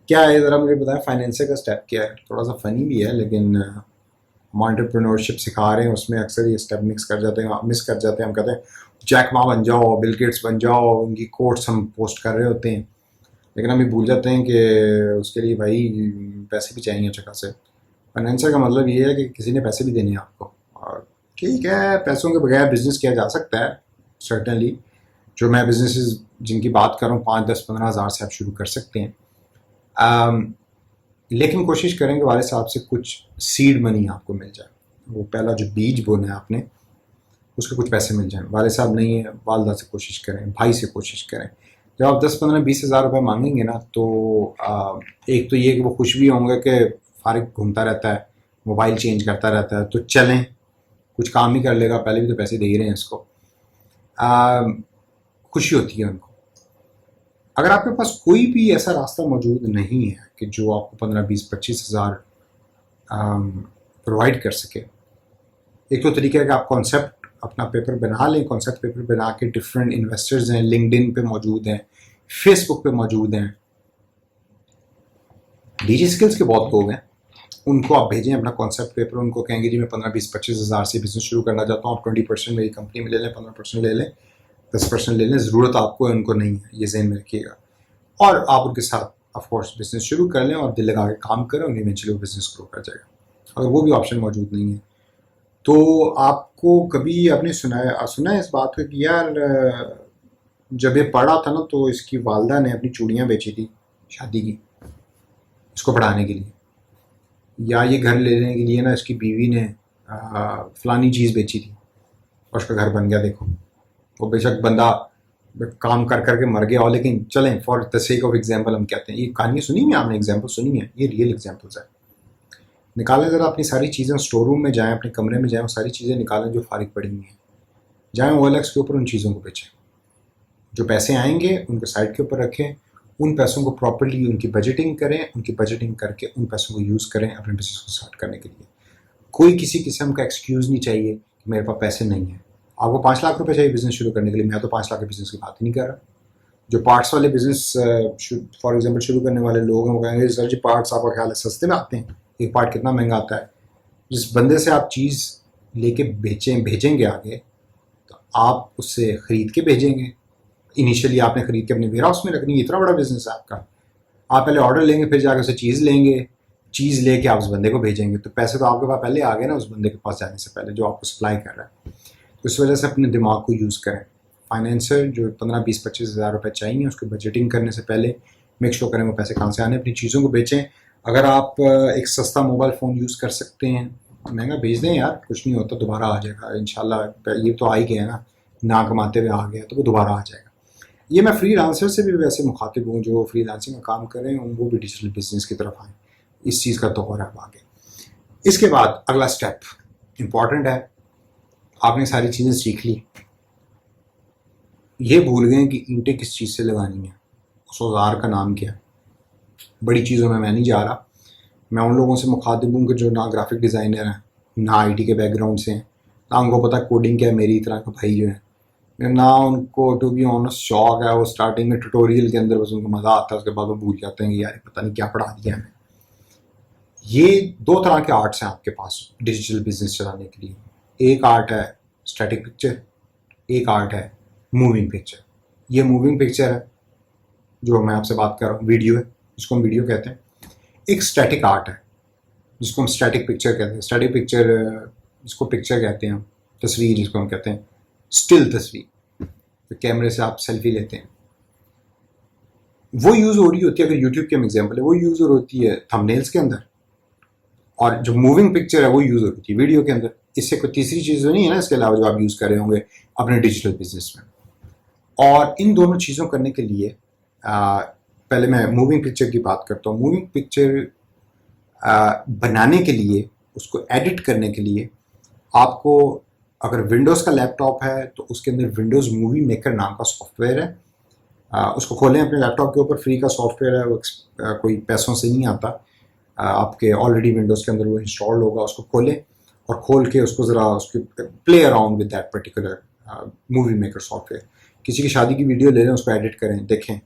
क्या है ज़रा मुझे बताएं, फाइनेंसर का स्टेप क्या है। थोड़ा सा फ़नी भी है, लेकिन हम एंटरप्रेन्योरशिप सिखा रहे हैं उसमें अक्सर ये स्टेप मिस कर जाते हैं। हम कहते हैं जैक मा बन जाओ, बिल गेट्स बन जाओ, उनकी कोट्स हम पोस्ट कर रहे होते हैं, लेकिन हम ये भूल जाते हैं कि उसके लिए भाई पैसे भी चाहिए अच्छे खासे। फाइनेंसर का मतलब ये है कि किसी ने पैसे भी देने हैं आपको, और ठीक है पैसों के बगैर बिजनेस किया जा सकता है सर्टनली। जो मैं बिजनेसेस जिनकी बात कर रहा हूँ 5, 10, 15 हज़ार से आप शुरू कर सकते हैं, लेकिन कोशिश करेंगे वाले साहब से कुछ सीड मनी आपको मिल जाए, वो पहला जो बीज बोना है आपने उसके कुछ पैसे मिल जाएं। वाले साहब नहीं है, वालदा से कोशिश करें, भाई से कोशिश करें। जब आप 10-15-20 हज़ार रुपये मांगेंगे ना तो एक तो ये कि वो खुश भी होंगे कि फारिग घूमता रहता है, मोबाइल चेंज करता रहता है, तो चलें कुछ काम ही कर लेगा, पहले भी तो पैसे दे ही रहे हैं इसको, खुशी होती है उनको। अगर आपके पास कोई भी ऐसा रास्ता मौजूद नहीं है कि जो आपको 15-20-25 हज़ार प्रोवाइड कर सके, एक तो तरीका है कि आप कॉन्सेप्ट अपना पेपर बना लें, कॉन्सेप्ट पेपर बना के डिफरेंट इन्वेस्टर्स हैं, लिंक्डइन पे मौजूद हैं, फेसबुक पे मौजूद हैं, डीजी स्किल्स के बहुत लोग हैं, उनको आप भेजें अपना कॉन्सेप्ट पेपर, उनको कहेंगे जी मैं 15-20-25 हज़ार से बिजनेस शुरू करना चाहता हूँ, आप 20% मेरी कंपनी में ले लें, 15% ले लें, 10% ले लें, ज़रूरत आपको है उनको नहीं है, ये ज़हन में रखिएगा। और आप उनके साथ ऑफकोर्स बिजनेस शुरू कर लें और दिल लगा के काम करें और इवेंचुअली वो बिजनेस ग्रो कर जाएगा। अगर वो भी ऑप्शन मौजूद नहीं है तो आपको कभी आपने सुना है इस बात को कि यार जब ये पढ़ा था ना तो इसकी वालदा ने अपनी चूड़ियाँ बेची थी शादी की इसको पढ़ाने के लिए, या ये घर लेने के लिए ना इसकी बीवी ने फलानी चीज़ बेची थी और उसका घर बन गया। देखो वो बेशक बंदा काम कर करके मर गया हो, लेकिन चलें for the sake of example हम कहते हैं, ये कहानी सुनी है आपने, एग्जाम्पल सुनी है, ये रियल एग्जाम्पल्स है। निकालें ज़रा अपनी सारी चीज़ें, स्टोर रूम में जाएं, अपने कमरे में जाएं, वो सारी चीज़ें निकालें जो फारिग पड़ी हुई हैं, जाएं OLX के ऊपर उन चीज़ों को बेचें, जो पैसे आएंगे उनको साइड के ऊपर रखें, उन पैसों को प्रॉपर्ली उनकी बजटिंग करें, उनकी बजटिंग करके उन पैसों को यूज़ करें अपने बिजनेस को स्टार्ट करने के लिए। कोई किसी किस्म का एक्सक्यूज़ नहीं चाहिए कि मेरे पास पैसे नहीं हैं। आपको 5 लाख रुपए चाहिए बिजनेस शुरू करने के लिए, मैं तो 5 लाख के बिजनेस की बात ही नहीं कर रहा। जो पार्ट्स वाले बिजनेस फॉर एग्जांपल शुरू करने वाले लोग हैं वो कहेंगे सर जी पार्ट्स आपका ख्याल है सस्ते में आते हैं, एक पार्ट कितना महंगा आता है। जिस बंदे से आप चीज़ लेके भेजेंगे आगे तो आप उससे ख़रीद के भेजेंगे, इनिशियली आपने ख़रीद के अपने वेयर हाउस में रखनी, इतना बड़ा बिजनेस है आपका। आप पहले ऑर्डर लेंगे, फिर जाकर उसे चीज़ लेंगे, चीज़ लेके आप उस बंदे को भेजेंगे, तो पैसे तो आपके पास पहले आ गए ना उस बंदे के पास जाने से पहले जो आपको सप्लाई कर रहा है। तो इस वजह से अपने दिमाग को यूज़ करें। फाइनेंसर जो 15-20-25 हज़ार रुपये चाहिए उसको बजटिंग करने से पहले मेक श्योर करें वो पैसे कहाँ से आने, अपनी चीज़ों को बेचें। अगर आप एक सस्ता मोबाइल फ़ोन यूज़ कर सकते हैं, महंगा भेज दें यार, कुछ नहीं होता, दोबारा आ जाएगा इंशाल्लाह। ये तो आ ही गया ना कमाते हुए आ गया तो वो दोबारा आ जाएगा। ये मैं फ्रीलांसर से भी वैसे मुखातिब हूँ, जो फ्रीलांसिंग का काम कर रहे हैं वो भी डिजिटल बिजनेस की तरफ आए, इस चीज़ का दौर है आगे। इसके बाद अगला स्टेप इम्पॉर्टेंट है, आपने सारी चीज़ें सीख ली, ये भूल गए कि ईंटें किस चीज़ से लगानी है, उस औजार का नाम क्या है। बड़ी चीज़ों में मैं नहीं जा रहा, मैं उन लोगों से मुखातिब हूँ कि जो ना ग्राफिक डिज़ाइनर हैं, ना IT के बैकग्राउंड से हैं, ना उनको पता कोडिंग क्या है, मेरी तरह का भाई जो है ना उनको टू बी ऑनेस्ट शौक है। वो स्टार्टिंग में ट्यूटोरियल के अंदर बस उनको मज़ा आता है, उसके बाद वो भूल जाते हैं कि यार पता नहीं क्या पढ़ा दिया हमें। ये 2 तरह के आर्ट्स हैं आपके पास डिजिटल बिजनेस चलाने के लिए। एक आर्ट है स्टैटिक पिक्चर, एक आर्ट है मूविंग पिक्चर। ये मूविंग पिक्चर है जो मैं आपसे बात कर रहा हूँ, वीडियो है जिसको हम वीडियो कहते हैं। एक स्टैटिक आर्ट है जिसको हम स्टैटिक पिक्चर कहते हैं। स्टैटिक पिक्चर जिसको पिक्चर कहते हैं, तस्वीर जिसको हम कहते हैं, स्टिल तस्वीर, तो कैमरे से आप सेल्फी लेते हैं, वो यूज़ हो रही होती है, अगर यूट्यूब की हम एग्जाम्पल है, वो यूज़ हो होती है थंबनेल्स के अंदर, और जो मूविंग पिक्चर है वो यूज़ हो रही है वीडियो के अंदर। इससे कोई तीसरी चीज़ तो नहीं है ना इसके अलावा जो आप यूज़ कर रहे होंगे अपने डिजिटल बिजनेस में। और इन दोनों चीज़ों करने के लिए पहले मैं मूविंग पिक्चर की बात करता हूँ। मूविंग पिक्चर बनाने के लिए, उसको एडिट करने के लिए आपको, अगर विंडोज़ का लैपटॉप है तो उसके अंदर विंडोज़ मूवी मेकर नाम का सॉफ्टवेयर है। उसको खोलें अपने लैपटॉप के ऊपर, फ्री का सॉफ्टवेयर है वो, कोई पैसों से नहीं आता। आपके ऑलरेडी विंडोज़ के अंदर वो इंस्टॉल होगा, उसको खोलें और खोल के उसको ज़रा उसके play around with that particular movie maker software. किसी की शादी की वीडियो ले लें, उसको एडिट करें, देखें,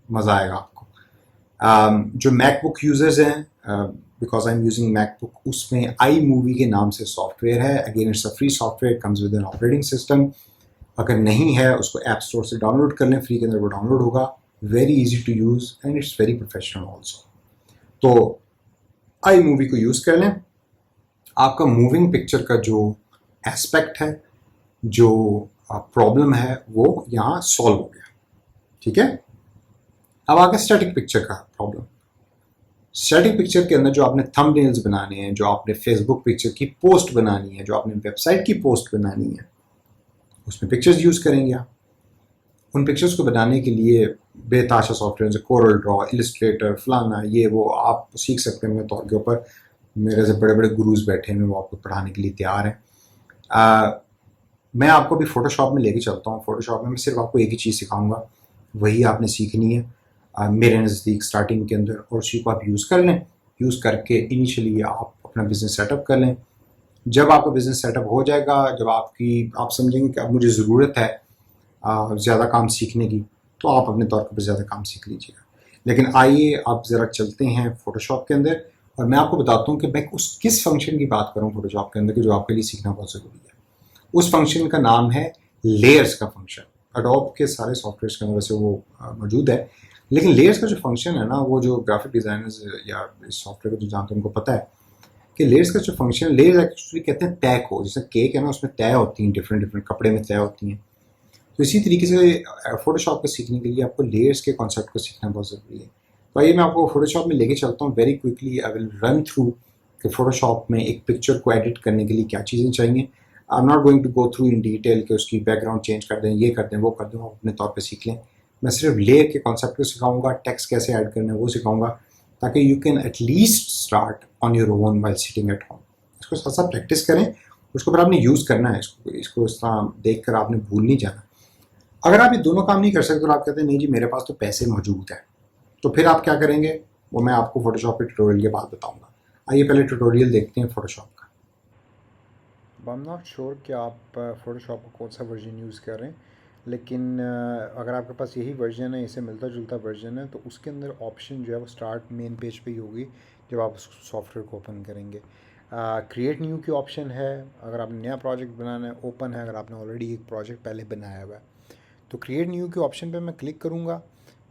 मज़ा आएगा आपको। जो मैकबुक यूज़र्स हैं, because I am using MacBook, उसमें आई मूवी के नाम से सॉफ्टवेयर है। Again it's a free software, comes with an operating system. अगर नहीं है उसको ऐप स्टोर से डाउनलोड कर लें, फ्री के अंदर वो डाउनलोड होगा। Very easy to use and it's very professional also. तो आई मूवी को यूज़ कर लें, आपका मूविंग पिक्चर का जो एस्पेक्ट है, जो प्रॉब्लम है, वो यहाँ सॉल्व हो गया। ठीक है, अब आगे स्टैटिक पिक्चर का प्रॉब्लम। स्टैटिक पिक्चर के अंदर जो आपने थंबनेल्स बनाने हैं, जो आपने फेसबुक पिक्चर की पोस्ट बनानी है, जो आपने वेबसाइट की पोस्ट बनानी है, उसमें पिक्चर्स यूज़ करेंगे आप। उन पिक्चर्स को बनाने के लिए बेताशा सॉफ्टवेयर जैसे कोरल ड्रॉ, इलस्ट्रेटर, फलाना ये वो आप सीख सकते हैं अपने तौर के ऊपर। मेरे से बड़े बड़े गुरुज बैठे हैं, वो आपको पढ़ाने के लिए तैयार हैं। मैं आपको भी फोटोशॉप में लेके चलता हूँ। फोटोशॉप में मैं सिर्फ आपको एक ही चीज़ सिखाऊंगा, वही आपने सीखनी है मेरे नज़दीक स्टार्टिंग के अंदर, और उसी को आप यूज़ कर लें। यूज़ करके इनिशियली आप अपना बिज़नेस सेटअप कर लें। जब आपका बिज़नेस सेटअप हो जाएगा, जब आप समझेंगे कि अब मुझे ज़रूरत है ज़्यादा काम सीखने की, तो आप अपने तौर पर ज़्यादा काम सीख लीजिएगा। लेकिन आइए आप ज़रा चलते हैं फ़ोटोशॉप के अंदर, और मैं आपको बताता हूँ कि मैं उस किस फंक्शन की बात करूँ फ़ोटोशॉप के अंदर कि जो आपके लिए सीखना बहुत ज़रूरी है। उस फंक्शन का नाम है लेयर्स का फंक्शन। अडोब के सारे सॉफ्टवेयर के अंदर वैसे वो मौजूद है, लेकिन लेयर्स का जो फंक्शन है ना, वो जो ग्राफिक डिज़ाइनर्स या इस सॉफ्टवेयर को जो जानते हैं उनको पता है कि लेयर्स का जो फंक्शन, लेयर्स एक्चुअली कहते हैं तय को। जैसे केक है ना, उसमें तय होती हैं, डिफरेंट डिफरेंट कपड़े में तय होती हैं। तो इसी तरीके से फोटोशॉप को सीखने के लिए आपको लेयर्स के कॉन्सेप्ट को सीखना बहुत ज़रूरी है। तो आइए मैं आपको फोटोशॉप में लेके चलता हूँ very quickly. I will run through कि फोटोशॉप में एक पिक्चर को एडिट करने के लिए क्या चीज़ें चाहिए। I am not going to go through in detail कि उसकी बैकग्राउंड चेंज कर दें, ये कर दें, वो कर दें, आप अपने तौर पे सीख लें। मैं सिर्फ लेयर के कॉन्सेप्ट को सिखाऊंगा, टेक्स्ट कैसे ऐड करना है वो सिखाऊंगा, ताकि you can at least start on your own while sitting at home. इसको साथ साथ प्रैक्टिस करें, उसको फिर आपने यूज़ करना है। इसको इस तरह देख कर आपने भूल नहीं जाना। अगर आप ये दोनों काम नहीं कर सकते तो आप कहते हैं नहीं जी मेरे पास तो पैसे मौजूद हैं, तो फिर आप क्या करेंगे वो मैं आपको फोटोशॉप के ट्यूटोरियल के बाद बताऊंगा। आइए पहले ट्यूटोरियल देखते हैं फोटोशॉप का। आई एम नॉट श्योर कि आप फ़ोटोशॉप का कौन सा वर्जन यूज़ कर रहे हैं, लेकिन अगर आपके पास यही वर्जन है, इससे मिलता जुलता वर्जन है, तो उसके अंदर ऑप्शन जो है वो स्टार्ट मेन पेज पे ही होगी जब आप उस सॉफ्टवेयर को ओपन करेंगे। क्रिएट न्यू की ऑप्शन है अगर आपने नया प्रोजेक्ट बनाना है, ओपन है अगर आपने ऑलरेडी एक प्रोजेक्ट पहले बनाया हुआ है। तो क्रिएट न्यू के ऑप्शन पे मैं क्लिक करूँगा।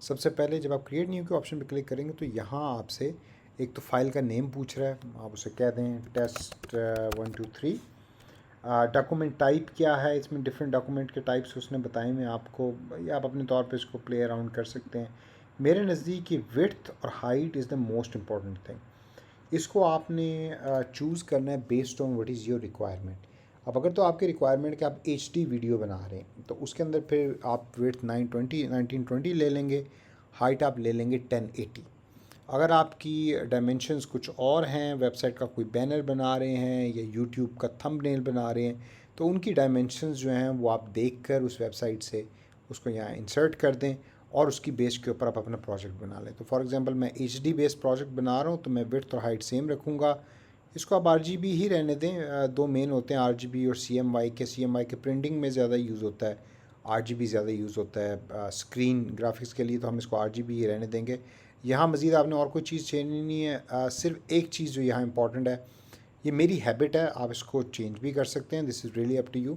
सबसे पहले जब आप क्रिएट न्यू के ऑप्शन पे क्लिक करेंगे तो यहाँ आपसे एक तो फाइल का नेम पूछ रहा है, आप उसे कह दें टेस्ट 1 2 3। डॉक्यूमेंट टाइप क्या है, इसमें डिफरेंट डॉक्यूमेंट के टाइप्स उसने बताए हैं आपको, या आप अपने तौर पे इसको प्ले अराउंड कर सकते हैं। मेरे नज़दीक ये विड्थ और height is the most important thing. इसको आपने चूज़ करना है based on what is your requirement. अब अगर तो आपकी रिक्वायरमेंट कि आप HD वीडियो बना रहे हैं तो उसके अंदर फिर आप विड्थ 1920 ले लेंगे, हाइट आप ले लेंगे 1080। अगर आपकी डायमेंशंस कुछ और हैं, वेबसाइट का कोई बैनर बना रहे हैं या यूट्यूब का थंबनेल बना रहे हैं, तो उनकी डायमेंशंस जो हैं वो आप देख कर उस वेबसाइट से उसको यहाँ इंसर्ट कर दें और उसकी बेस के ऊपर आप अपना प्रोजेक्ट बना लें। तो फॉर एग्जांपल मैं HD बेस्ड प्रोजेक्ट बना रहा हूँ तो मैं विड्थ और हाइट सेम रखूँगा। इसको आप RGB ही रहने दें। दो मेन होते हैं RGB और CMY के। CMY के प्रिंटिंग में ज़्यादा यूज़ होता है, RGB ज़्यादा यूज़ होता है स्क्रीन ग्राफिक्स के लिए, तो हम इसको RGB ही रहने देंगे। यहाँ मज़ीद आपने और कोई चीज़ चेंज नहीं है। सिर्फ एक चीज़ जो यहाँ इंपॉर्टेंट है, ये मेरी हैबिट है, आप इसको चेंज भी कर सकते हैं, this is really up to you,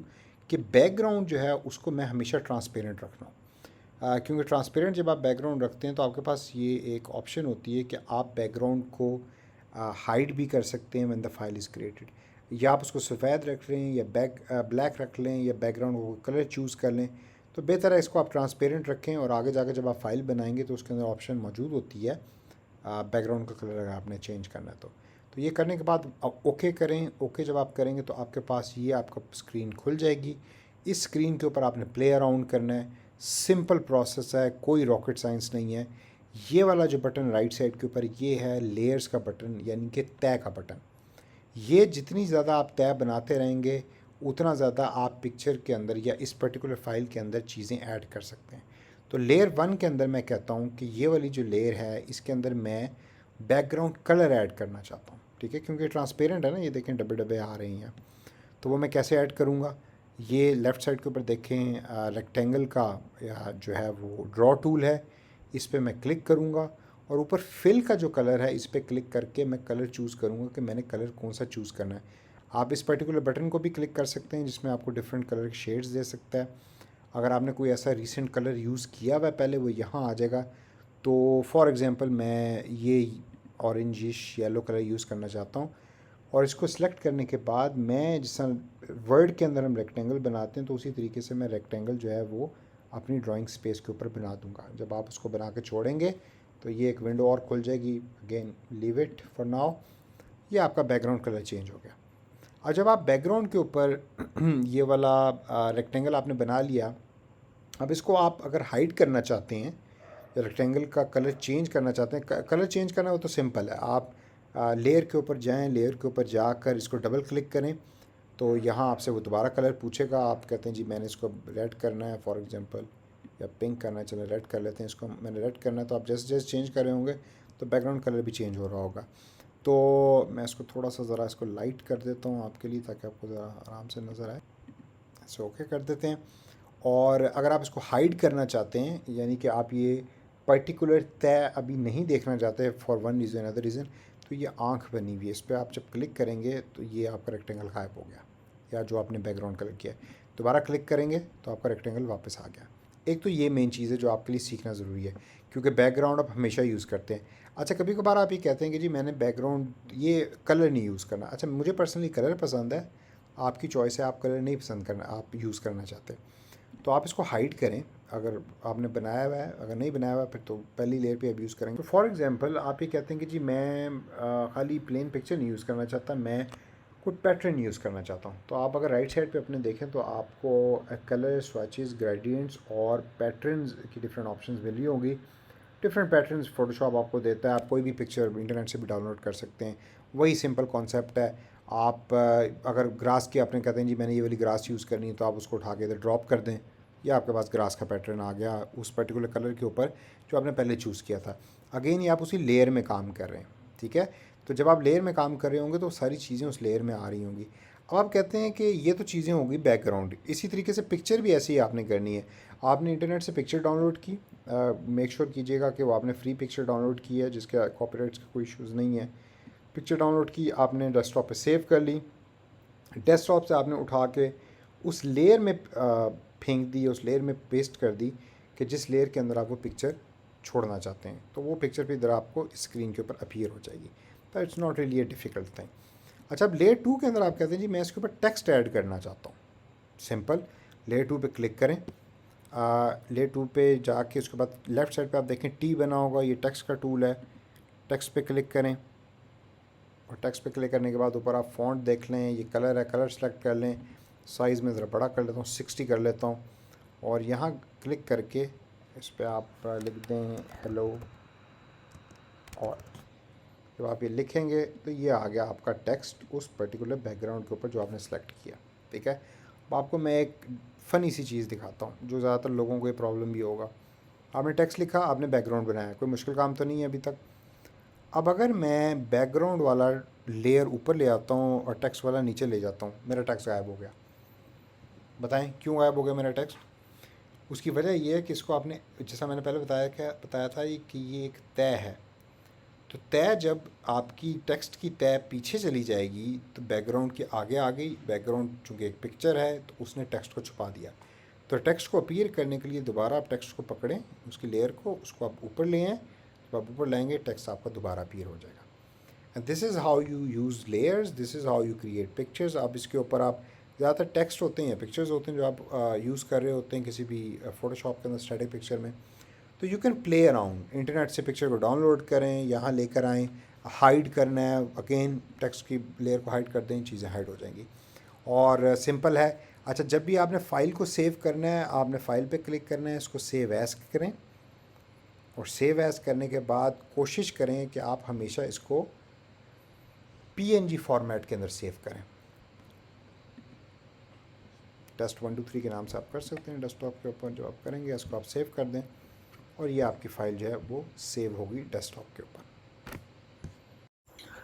कि बैकग्राउंड जो है उसको मैं हमेशा ट्रांसपेरेंट रखना हूँ। क्योंकि ट्रांसपेरेंट जब आप बैकग्राउंड रखते हैं तो आपके पास ये एक ऑप्शन होती है कि आप बैकग्राउंड को हाइड भी कर सकते हैं when the file is created, या आप उसको सफ़ेद रख लें या ब्लैक रख लें या बैकग्राउंड को कलर चूज़ कर लें। तो बेहतर है इसको आप ट्रांसपेरेंट रखें, और आगे जाकर जब आप फाइल बनाएंगे तो उसके अंदर ऑप्शन मौजूद होती है बैकग्राउंड का कलर अगर आपने चेंज करना है तो ये करने के बाद आप ओके करें। ओके जब आप करेंगे तो आपके पास ये आपका स्क्रीन खुल जाएगी। इस स्क्रीन के ऊपर आपने प्ले अराउंड करना है। सिंपल प्रोसेस है, कोई रॉकेट साइंस नहीं है। ये वाला जो बटन राइट साइड के ऊपर ये है लेयर्स का बटन, यानी कि तय का बटन। ये जितनी ज़्यादा आप तय बनाते रहेंगे उतना ज़्यादा आप पिक्चर के अंदर या इस पर्टिकुलर फाइल के अंदर चीज़ें ऐड कर सकते हैं। तो लेयर 1 के अंदर मैं कहता हूँ कि ये वाली जो लेयर है इसके अंदर मैं बैकग्राउंड कलर ऐड करना चाहता हूँ, ठीक है, क्योंकि ट्रांसपेरेंट है ना, ये देखें डब्बे डब्बे आ रही हैं। तो वो मैं कैसे ऐड करूँगा, ये लेफ़्ट साइड के ऊपर देखें रेक्टेंगल का या जो है वो ड्रॉ टूल है, इस पर मैं क्लिक करूँगा और ऊपर फिल का जो कलर है इस पर क्लिक करके मैं कलर चूज़ करूँगा कि मैंने कलर कौन सा चूज़ करना है। आप इस पर्टिकुलर बटन को भी क्लिक कर सकते हैं जिसमें आपको डिफरेंट कलर के शेड्स दे सकता है। अगर आपने कोई ऐसा रीसेंट कलर यूज़ किया हुआ है पहले, वो यहाँ आ जाएगा। तो फॉर एग्ज़ाम्पल मैं ये ऑरेंजिश येलो कलर यूज़ करना चाहता हूँ, और इसको सिलेक्ट करने के बाद मैं जिस वर्ड के अंदर हम रेक्टेंगल बनाते हैं तो उसी तरीके से मैं रेक्टेंगल जो है वो अपनी ड्राइंग स्पेस के ऊपर बना दूंगा। जब आप उसको बना के छोड़ेंगे तो ये एक विंडो और खुल जाएगी। Again leave it for now. ये आपका बैकग्राउंड कलर चेंज हो गया। और जब आप बैकग्राउंड के ऊपर ये वाला रेक्टेंगल आपने बना लिया, अब इसको आप अगर हाइड करना चाहते हैं, रेक्टेंगल का कलर चेंज करना चाहते हैं, कलर चेंज करना हो तो सिंपल है, आप लेयर के ऊपर जाएं, लेयर के ऊपर जाकर इसको डबल क्लिक करें, तो यहाँ आपसे वो दोबारा कलर पूछेगा। आप कहते हैं जी मैंने इसको रेड करना है फॉर एग्जांपल, या पिंक करना है, चलो रेड कर लेते हैं इसको, मैंने रेड करना है। तो आप जैसे जैसे चेंज कर रहे होंगे तो बैकग्राउंड कलर भी चेंज हो रहा होगा। तो मैं इसको थोड़ा सा ज़रा इसको लाइट कर देता हूँ आपके लिए, ताकि आपको ज़रा आराम से नज़र आए। ऐसे ओके कर देते हैं। और अगर आप इसको हाइड करना चाहते हैं, यानी कि आप ये पर्टिकुलर तय अभी नहीं देखना चाहते for one reason other reason, तो ये आंख बनी हुई है, इस पर आप जब क्लिक करेंगे तो ये आपका रेक्टेंगल गायब हो गया, या जो आपने बैकग्राउंड कलर किया है। दोबारा क्लिक करेंगे तो आपका रेक्टेंगल वापस आ गया। एक तो ये मेन चीज़ है जो आपके लिए सीखना ज़रूरी है, क्योंकि बैकग्राउंड आप हमेशा यूज़ करते हैं। अच्छा, कभी कभार आप ये कहते हैं कि जी मैंने बैकग्राउंड ये कलर नहीं यूज़ करना। अच्छा, मुझे पर्सनली कलर पसंद है, आपकी चॉइस है, आप कलर नहीं पसंद करना, आप यूज़ करना चाहते हैं, तो आप इसको हाइड करें। अगर आपने बनाया हुआ है, अगर नहीं बनाया हुआ है फिर तो पहली लेयर पे अब यूज़ करेंगे। तो फॉर एग्जांपल आप ये कहते हैं कि जी मैं खाली प्लेन पिक्चर नहीं यूज़ करना चाहता, मैं कोई पैटर्न यूज़ करना चाहता हूँ। तो आप अगर राइट साइड पे अपने देखें तो आपको कलर स्वैचेस, ग्रेडियंट्स और पैटर्न्स की डिफरेंट ऑप्शंस मिल रही होंगी। डिफरेंट पैटर्न्स फ़ोटोशॉप आपको देता है, आप कोई भी पिक्चर इंटरनेट से भी डाउनलोड कर सकते हैं। वही सिंपल कॉन्सेप्ट है। आप अगर ग्रास की आपने कहते हैं जी मैंने ये वाली ग्रास यूज़ करनी है, तो आप उसको उठा के इधर ड्रॉप कर दें, या आपके पास ग्रास का पैटर्न आ गया उस पर्टिकुलर कलर के ऊपर जो आपने पहले चूज़ किया था। अगेन ये आप उसी लेयर में काम कर रहे हैं, ठीक है। तो जब आप लेयर में काम कर रहे होंगे तो सारी चीज़ें उस लेयर में आ रही होंगी। अब आप कहते हैं कि ये तो चीज़ें होंगी बैकग्राउंड, इसी तरीके से पिक्चर भी ऐसे ही आपने करनी है। आपने इंटरनेट से पिक्चर डाउनलोड की, मेक श्योर कीजिएगा कि वो आपने फ्री पिक्चर डाउनलोड की है जिसके कॉपीराइट्स का कोई इशूज़ नहीं है। पिक्चर डाउनलोड की, आपने डेस्कटॉप पे सेव कर ली, डेस्कटॉप से आपने उठा के उस लेयर में फेंक दी, उस लेयर में पेस्ट कर दी कि जिस लेयर के अंदर आप वो पिक्चर छोड़ना चाहते हैं, तो वो पिक्चर भी इधर आपको स्क्रीन के ऊपर अपीयर हो जाएगी। तो it's not really a difficult thing. अच्छा, अब लेयर 2 के अंदर आप कहते हैं जी मैं इसके ऊपर टेक्स्ट ऐड करना चाहता हूँ। सिंपल, लेयर 2 पे क्लिक करें। लेयर 2 पे जाके उसके बाद लेफ़्ट साइड पे आप देखें टी बना होगा, ये टेक्स्ट का टूल है। टेक्स्ट पे क्लिक करें, और टेक्स्ट पे क्लिक करने के बाद ऊपर आप फ़ॉन्ट देख लें, ये कलर है, कलर सेलेक्ट कर लें। साइज़ में ज़रा बड़ा कर लेता हूँ, 60 कर लेता हूँ, और यहाँ क्लिक करके इस पर आप लिख दें हेलो। और जब आप ये लिखेंगे तो ये आ गया आपका टेक्स्ट उस पर्टिकुलर बैकग्राउंड के ऊपर जो आपने सेलेक्ट किया, ठीक है। अब आपको मैं एक फ़नी सी चीज़ दिखाता हूँ जो ज़्यादातर लोगों को ये प्रॉब्लम भी होगा। आपने टेक्स्ट लिखा, आपने बैकग्राउंड बनाया, कोई मुश्किल काम तो नहीं है अभी तक। अब अगर मैं बैकग्राउंड वाला लेयर ऊपर ले आता हूँ और टेक्स्ट वाला नीचे ले जाता हूँ, मेरा टेक्स्ट गायब हो गया। बताएं क्यों गायब हो गया मेरा टेक्स्ट? उसकी वजह ये है कि इसको आपने, जैसा मैंने पहले बताया था कि ये एक तय है। तो तय जब आपकी टेक्स्ट की तय पीछे चली जाएगी तो बैकग्राउंड के आगे आ गई। बैकग्राउंड चूँकि एक पिक्चर है तो उसने टेक्स्ट को छुपा दिया। तो टेक्स्ट को अपीयर करने के लिए दोबारा आप टेक्स्ट को पकड़ें, उसकी लेयर को, उसको आप ऊपर ले आएँ। जब आप ऊपर लाएंगे टेक्स्ट आपका दोबारा अपीयर हो जाएगा। And this is how you use layers, this is how you create pictures. अब इसके ऊपर आप ज़्यादातर टेक्स्ट होते हैं, पिक्चर्स होते हैं जो आप यूज़ कर रहे होते हैं किसी भी फ़ोटोशॉप के अंदर स्टैटिक पिक्चर में। तो you can play around, internet से पिक्चर को डाउनलोड करें, यहाँ लेकर आएँ, हाइड करना है, अगेन टेक्स्ट की लेयर को हाइड कर दें, चीज़ें हाइड हो जाएंगी। और सिंपल है। अच्छा, जब भी आपने फ़ाइल को सेव करना है, आपने फ़ाइल पे क्लिक करना है, इसको सेव एज़ करें, और सेव एज़ करने के बाद कोशिश करें कि आप हमेशा इसको PNG फॉर्मेट के अंदर सेव करें। टेस्ट 1 2 3 के नाम से आप कर सकते हैं डेस्कटॉप के ऊपर। जब आप करेंगे इसको आप सेव कर दें, और ये आपकी फ़ाइल जो है वो सेव होगी डेस्कटॉप के ऊपर।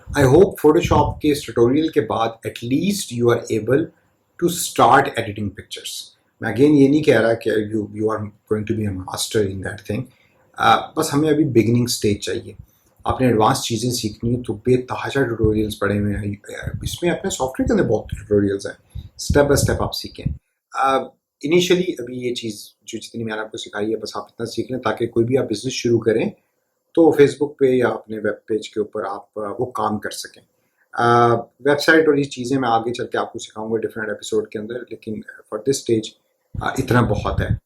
आई होप फोटोशॉप के इस ट्यूटोरियल के बाद at least you are able to start editing pictures. मैं अगेन ये नहीं कह रहा कि you are going to be a master in that thing. बस हमें अभी बिगिनिंग स्टेज चाहिए। आपने एडवांस चीज़ें सीखनी है तो बेतहाशा ट्यूटोरियल्स पड़े हुए हैं इसमें। अपने सॉफ्टवेयर के अंदर बहुत ट्यूटोरियल्स हैं, स्टेप बाय स्टेप आप सीखें। इनिशियली अभी ये चीज़ जो जितनी मैंने आपको सिखाई है बस आप इतना सीख लें ताकि कोई भी आप बिज़नेस शुरू करें तो फेसबुक पे या अपने वेब पेज के ऊपर आप वो काम कर सकें। वेबसाइट और ये चीज़ें मैं आगे चल के आपको सिखाऊंगा डिफरेंट एपिसोड के अंदर, लेकिन फॉर दिस स्टेज इतना बहुत है।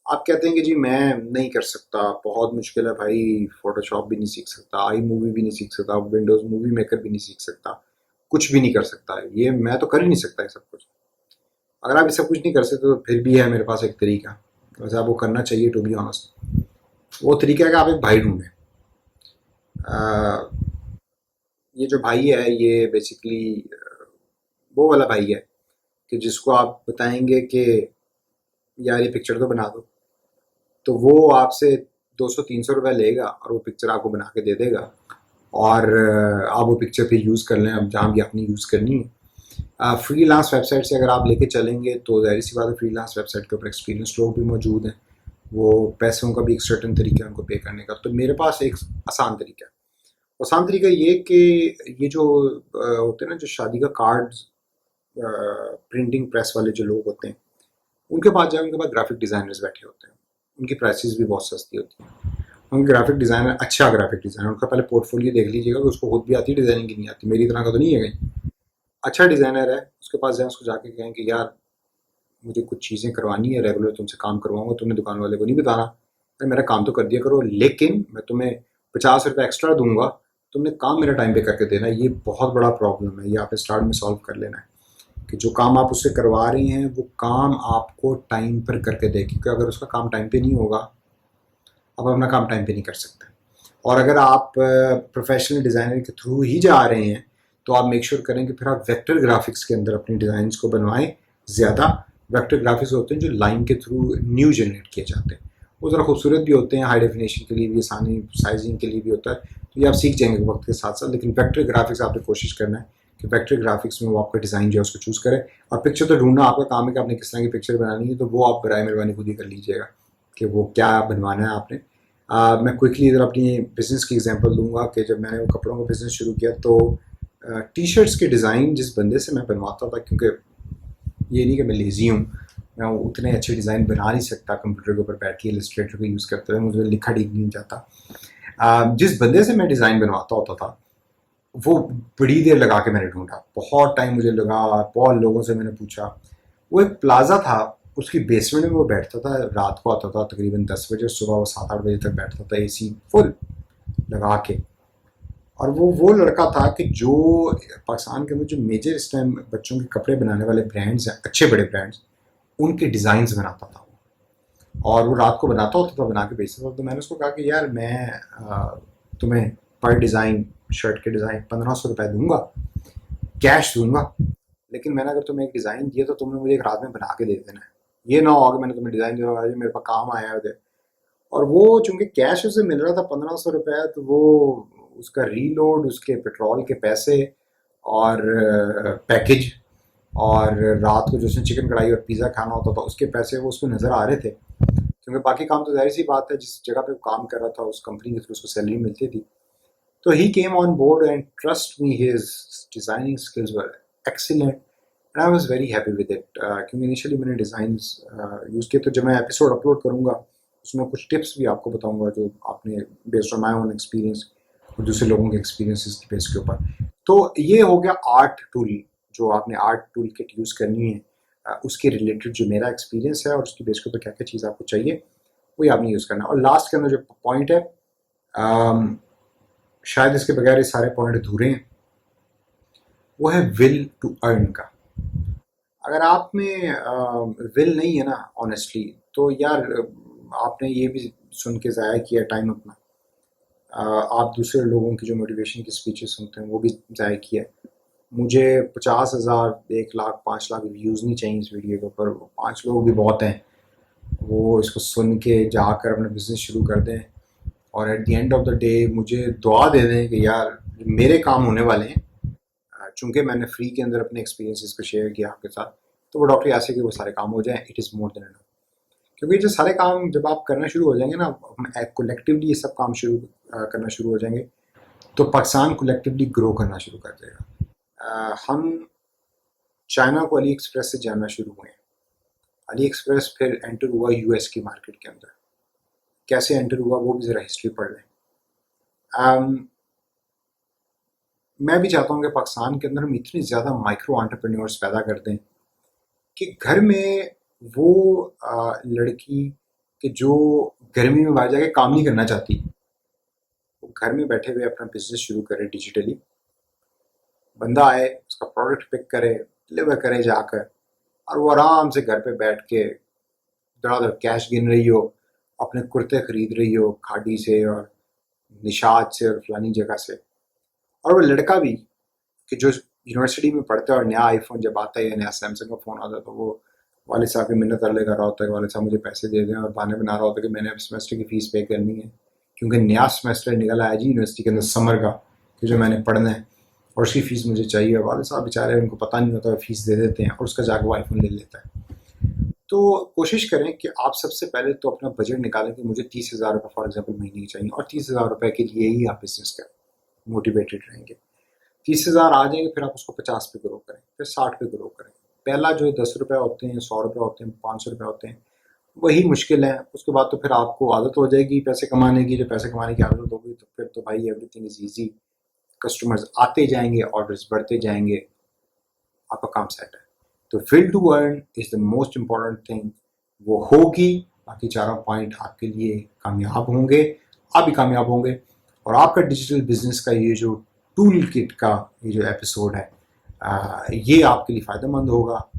आप कहते हैं कि जी मैं नहीं कर सकता, बहुत मुश्किल है भाई, फोटोशॉप भी नहीं सीख सकता, आई मूवी भी नहीं सीख सकता, विंडोज मूवी मेकर भी नहीं सीख सकता, कुछ भी नहीं कर सकता, ये मैं तो कर ही नहीं सकता ये सब कुछ। अगर आप ये सब कुछ नहीं कर सकते तो फिर भी है मेरे पास एक तरीका, वैसे आपको करना चाहिए टू बी ऑनेस्ट। वो तरीका है कि आप एक भाई ढूंढें। अ, ये जो भाई है ये बेसिकली वो वाला भाई है कि जिसको आप बताएंगे कि यार ये पिक्चर तो बना दो, तो वो आपसे 200-300 रुपये लेगा और वो पिक्चर आपको बना के दे देगा। और आप वो पिक्चर फिर यूज़ कर लें अब जहाँ भी आपने यूज़ करनी है। फ्रीलांस वेबसाइट से अगर आप लेके चलेंगे तो ज़ाहिर सी बात है, फ्रीलांस वेबसाइट के ऊपर एक्सपीरियंस लोग भी मौजूद हैं, वो पैसों का भी एक सर्टन तरीका है उनको पे करने का। तो मेरे पास एक आसान तरीका है। आसान तरीका ये कि ये जो होते हैं ना, जो शादी का कार्ड प्रिंटिंग प्रेस वाले जो लोग होते हैं, उनके पास जाए, उनके पास ग्राफिक डिज़ाइनर्स बैठे होते हैं, उनकी प्राइसेस भी बहुत सस्ती होती हैं। उनके ग्राफिक डिज़ाइनर, अच्छा ग्राफिक डिज़ाइनर, उनका पहले पोर्टफोलियो देख लीजिएगा कि उसको खुद भी आती है डिज़ाइनिंग की, नहीं आती, मेरी तरह का तो नहीं है कहीं। अच्छा डिज़ाइनर है, उसके पास जाए, उसको जाके कहें कि यार मुझे कुछ चीज़ें करवानी है, रेगुलर तुमसे काम करवाऊंगा, तुमने दुकान वाले को नहीं बताना, अरे मेरा काम तो कर दिया करो, लेकिन मैं तुम्हें 50 रुपये एक्स्ट्रा दूंगा, तुमने काम मेरा टाइम पे करके देना। ये बहुत बड़ा प्रॉब्लम है, ये आपने स्टार्ट में सॉल्व कर लेना है कि जो काम आप उससे करवा रही हैं वो काम आपको टाइम पर करके दे, क्योंकि अगर उसका काम टाइम पे नहीं होगा, आप अपना काम टाइम पे नहीं कर सकते। और अगर आप प्रोफेशनल डिज़ाइनर के थ्रू ही जा रहे हैं तो आप मेक श्योर करें कि फिर आप वेक्टर ग्राफिक्स के अंदर अपनी डिज़ाइंस को बनवाएं। ज़्यादा वेक्टर ग्राफिक्स होते हैं जो लाइन के थ्रू न्यू जनरेट किए जाते हैं, वो ज़रा खूबसूरत भी होते हैं, हाई डेफिनेशन के लिए भी, आसानी साइजिंग के लिए भी होता है, तो ये आप सीख जाएंगे वक्त के साथ साथ। लेकिन वेक्टर ग्राफिक्स आपने कोशिश करना है कि वेक्टर ग्राफिक्स में वो आपका डिज़ाइन जो है उसको चूज़ करें। और पिक्चर तो ढूंढना आपका काम है कि आपने किस तरह की पिक्चर बनानी है, तो वो आप बराए मेहरबानी खुद ही कर लीजिएगा कि वो क्या बनवाना है आपने। मैं क्विकली इधर अपनी बिज़नेस की एग्जांपल दूंगा कि जब मैंने वो कपड़ों का बिज़नेस शुरू किया तो टी शर्ट्स के डिज़ाइन जिस बंदे से मैं बनवाता था, क्योंकि ये नहीं कि मैं लेज़ी हूँ, मैं उतने अच्छे डिज़ाइन बना नहीं सकता कंप्यूटर के ऊपर बैठ के इलस्ट्रेटर को यूज़ करते हुए, मुझे लिखा ठीक नहीं जाता। जिस बंदे से मैं डिज़ाइन बनवाता होता था वो बड़ी देर लगा के मैंने ढूंढा, बहुत टाइम मुझे लगा, बहुत लोगों से मैंने पूछा। वो एक प्लाजा था, उसकी बेसमेंट में वो बैठता था, रात को आता था तकरीबन 10 बजे, सुबह वो 7-8 बजे तक बैठता था एसी फुल लगा के। और वो लड़का था कि जो पाकिस्तान के अंदर जो मेजर इस टाइम बच्चों के कपड़े बनाने वाले ब्रांड्स हैं, अच्छे बड़े ब्रांड्स, उनके डिज़ाइंस बनाता था वो। और वो रात को बनाता होता था, बना के बेचता था। तो मैंने उसको कहा कि यार मैं तुम्हें पर डिज़ाइन शर्ट के डिज़ाइन 1500 रुपये दूंगा, कैश दूंगा, लेकिन मैंने अगर तुम्हें एक डिज़ाइन दिया तो तुमने मुझे एक रात में बना के दे देना है। ये ना हो कि मैंने तुम्हें डिज़ाइन दिया और मेरे पास काम आया है। और वो चूंकि कैश उसे मिल रहा था 1500 रुपये, तो वो उसका रीलोड, उसके पेट्रोल के पैसे और पैकेज, और रात को जो उसने चिकन कढ़ाई और पिज़्ज़ा खाना होता था उसके पैसे वो उसको नज़र आ रहे थे, क्योंकि बाकी काम तो जाहिर सी बात है जिस जगह पे वो काम कर रहा था उस कंपनी के थ्रू उसको सैलरी मिलती थी। तो he came on board and trust me, his designing skills were excellent and I was very happy with it. क्योंकि इनिशियली मैंने डिज़ाइंस यूज़ किए। तो जब मैं एपिसोड अपलोड करूँगा उसमें कुछ टिप्स भी आपको बताऊंगा जो आपने based on my own experience और दूसरे लोगों के एक्सपीरियंसेस के बेस के ऊपर। तो ये हो गया आर्ट टूल, जो आपने आर्ट टूल किट यूज़ करनी है, उसके रिलेटेड जो मेरा एक्सपीरियंस है और उसकी बेस के ऊपर क्या क्या चीज़ आपको चाहिए वही आपने यूज़ करना है। और लास्ट के अंदर जो पॉइंट है, शायद इसके बगैर ये सारे पॉइंट अधूरे हैं, वो है विल टू अर्न का। अगर आप में विल नहीं है ना ऑनेस्टली, तो यार आपने ये भी सुन के ज़ाया किया टाइम अपना। आप दूसरे लोगों की जो मोटिवेशन की स्पीचेस सुनते हैं वो भी ज़ाया किया है। मुझे 50,000, 1 लाख, 5 लाख व्यूज़ नहीं चाहिए इस वीडियो के ऊपर, 5 लोग भी बहुत हैं, वो इसको सुन के जाकर अपना बिज़नेस शुरू कर दें और at the end of the day मुझे दुआ दे दें कि यार मेरे काम होने वाले हैं। चूँकि मैंने फ्री के अंदर अपने एक्सपीरियंसेस को शेयर किया आपके साथ, तो वो डॉक्टर यासिर के वो सारे काम हो जाएँ, it is more than enough. क्योंकि जो सारे काम जब आप करना शुरू हो जाएंगे ना, हम कलेक्टिवली ये सब काम शुरू करना शुरू हो जाएंगे, तो पाकिस्तान कलेक्टिवली ग्रो करना शुरू कर देगा। हम चाइना को अली एक्सप्रेस से जानना शुरू हुए हैं। अली एक्सप्रेस फिर एंटर हुआ यूएस की मार्केट के अंदर। कैसे एंटर हुआ वो भी ज़रा हिस्ट्री पढ़ लें। मैं भी चाहता हूँ कि पाकिस्तान के अंदर हम इतने ज़्यादा माइक्रो एंटरप्रेन्योर्स पैदा कर दें कि घर में वो लड़की कि जो गर्मी में बाहर जाके काम नहीं करना चाहती, वो घर में बैठे हुए अपना बिजनेस शुरू करे डिजिटली। बंदा आए, उसका प्रोडक्ट पिक करे, डिलीवर करे जाकर, और वो आराम से घर पे बैठ के धड़ाधड़ कैश गिन रही हो, अपने कुर्ते खरीद रही हो खाड़ी से और निशात से और फलानी जगह से। और वो लड़का भी कि जो यूनिवर्सिटी में पढ़ता है और नया आईफोन जब आता है या नया सैमसंग का फ़ोन आता है, तो वो वाले साहब की मिन्नत तरले कर रहा होता है कि वाले साहब मुझे पैसे दे दें, और बहाने बना रहा होता है कि मैंने अब सेमेस्टर की फ़ीस पे करनी है, क्योंकि नया सेमेस्टर निकल आया जी यूनिवर्सिटी के अंदर समर का, कि जो मैंने पढ़ना है और उसकी फ़ीस मुझे चाहिए। और वाले साहब बेचारे, उनको पता नहीं होता, फ़ीस दे देते हैं और उसका जाकर वो आईफोन ले लेता है। तो कोशिश करें कि आप सबसे पहले तो अपना बजट निकालें कि मुझे 30,000 रुपये फॉर एग्जाम्पल महीने की चाहिए, और 30,000 रुपये के लिए ही आप बिजनेस करें, मोटिवेटेड रहेंगे। 30,000 आ जाएंगे, फिर आप उसको 50 पे ग्रो करें, फिर 60 पे ग्रो करें। पहला जो 10 रुपये होते हैं, 100 रुपये होते हैं, 500 रुपये होते हैं, वही मुश्किल है। उसके बाद तो फिर आपको आदत हो जाएगी पैसे कमाने की। जब पैसे कमाने की आदत होगी तो फिर तो भाई एवरीथिंग इज ईजी, कस्टमर्स आते जाएंगे, ऑर्डर्स बढ़ते जाएंगे, आपका काम सेट है। तो will to earn is the most important thing, वो होगी। बाकी चारों पॉइंट आपके लिए कामयाब होंगे, आप भी कामयाब होंगे। और आपका डिजिटल बिजनेस का ये जो टूल किट का ये जो एपिसोड है, ये आपके लिए फ़ायदेमंद होगा।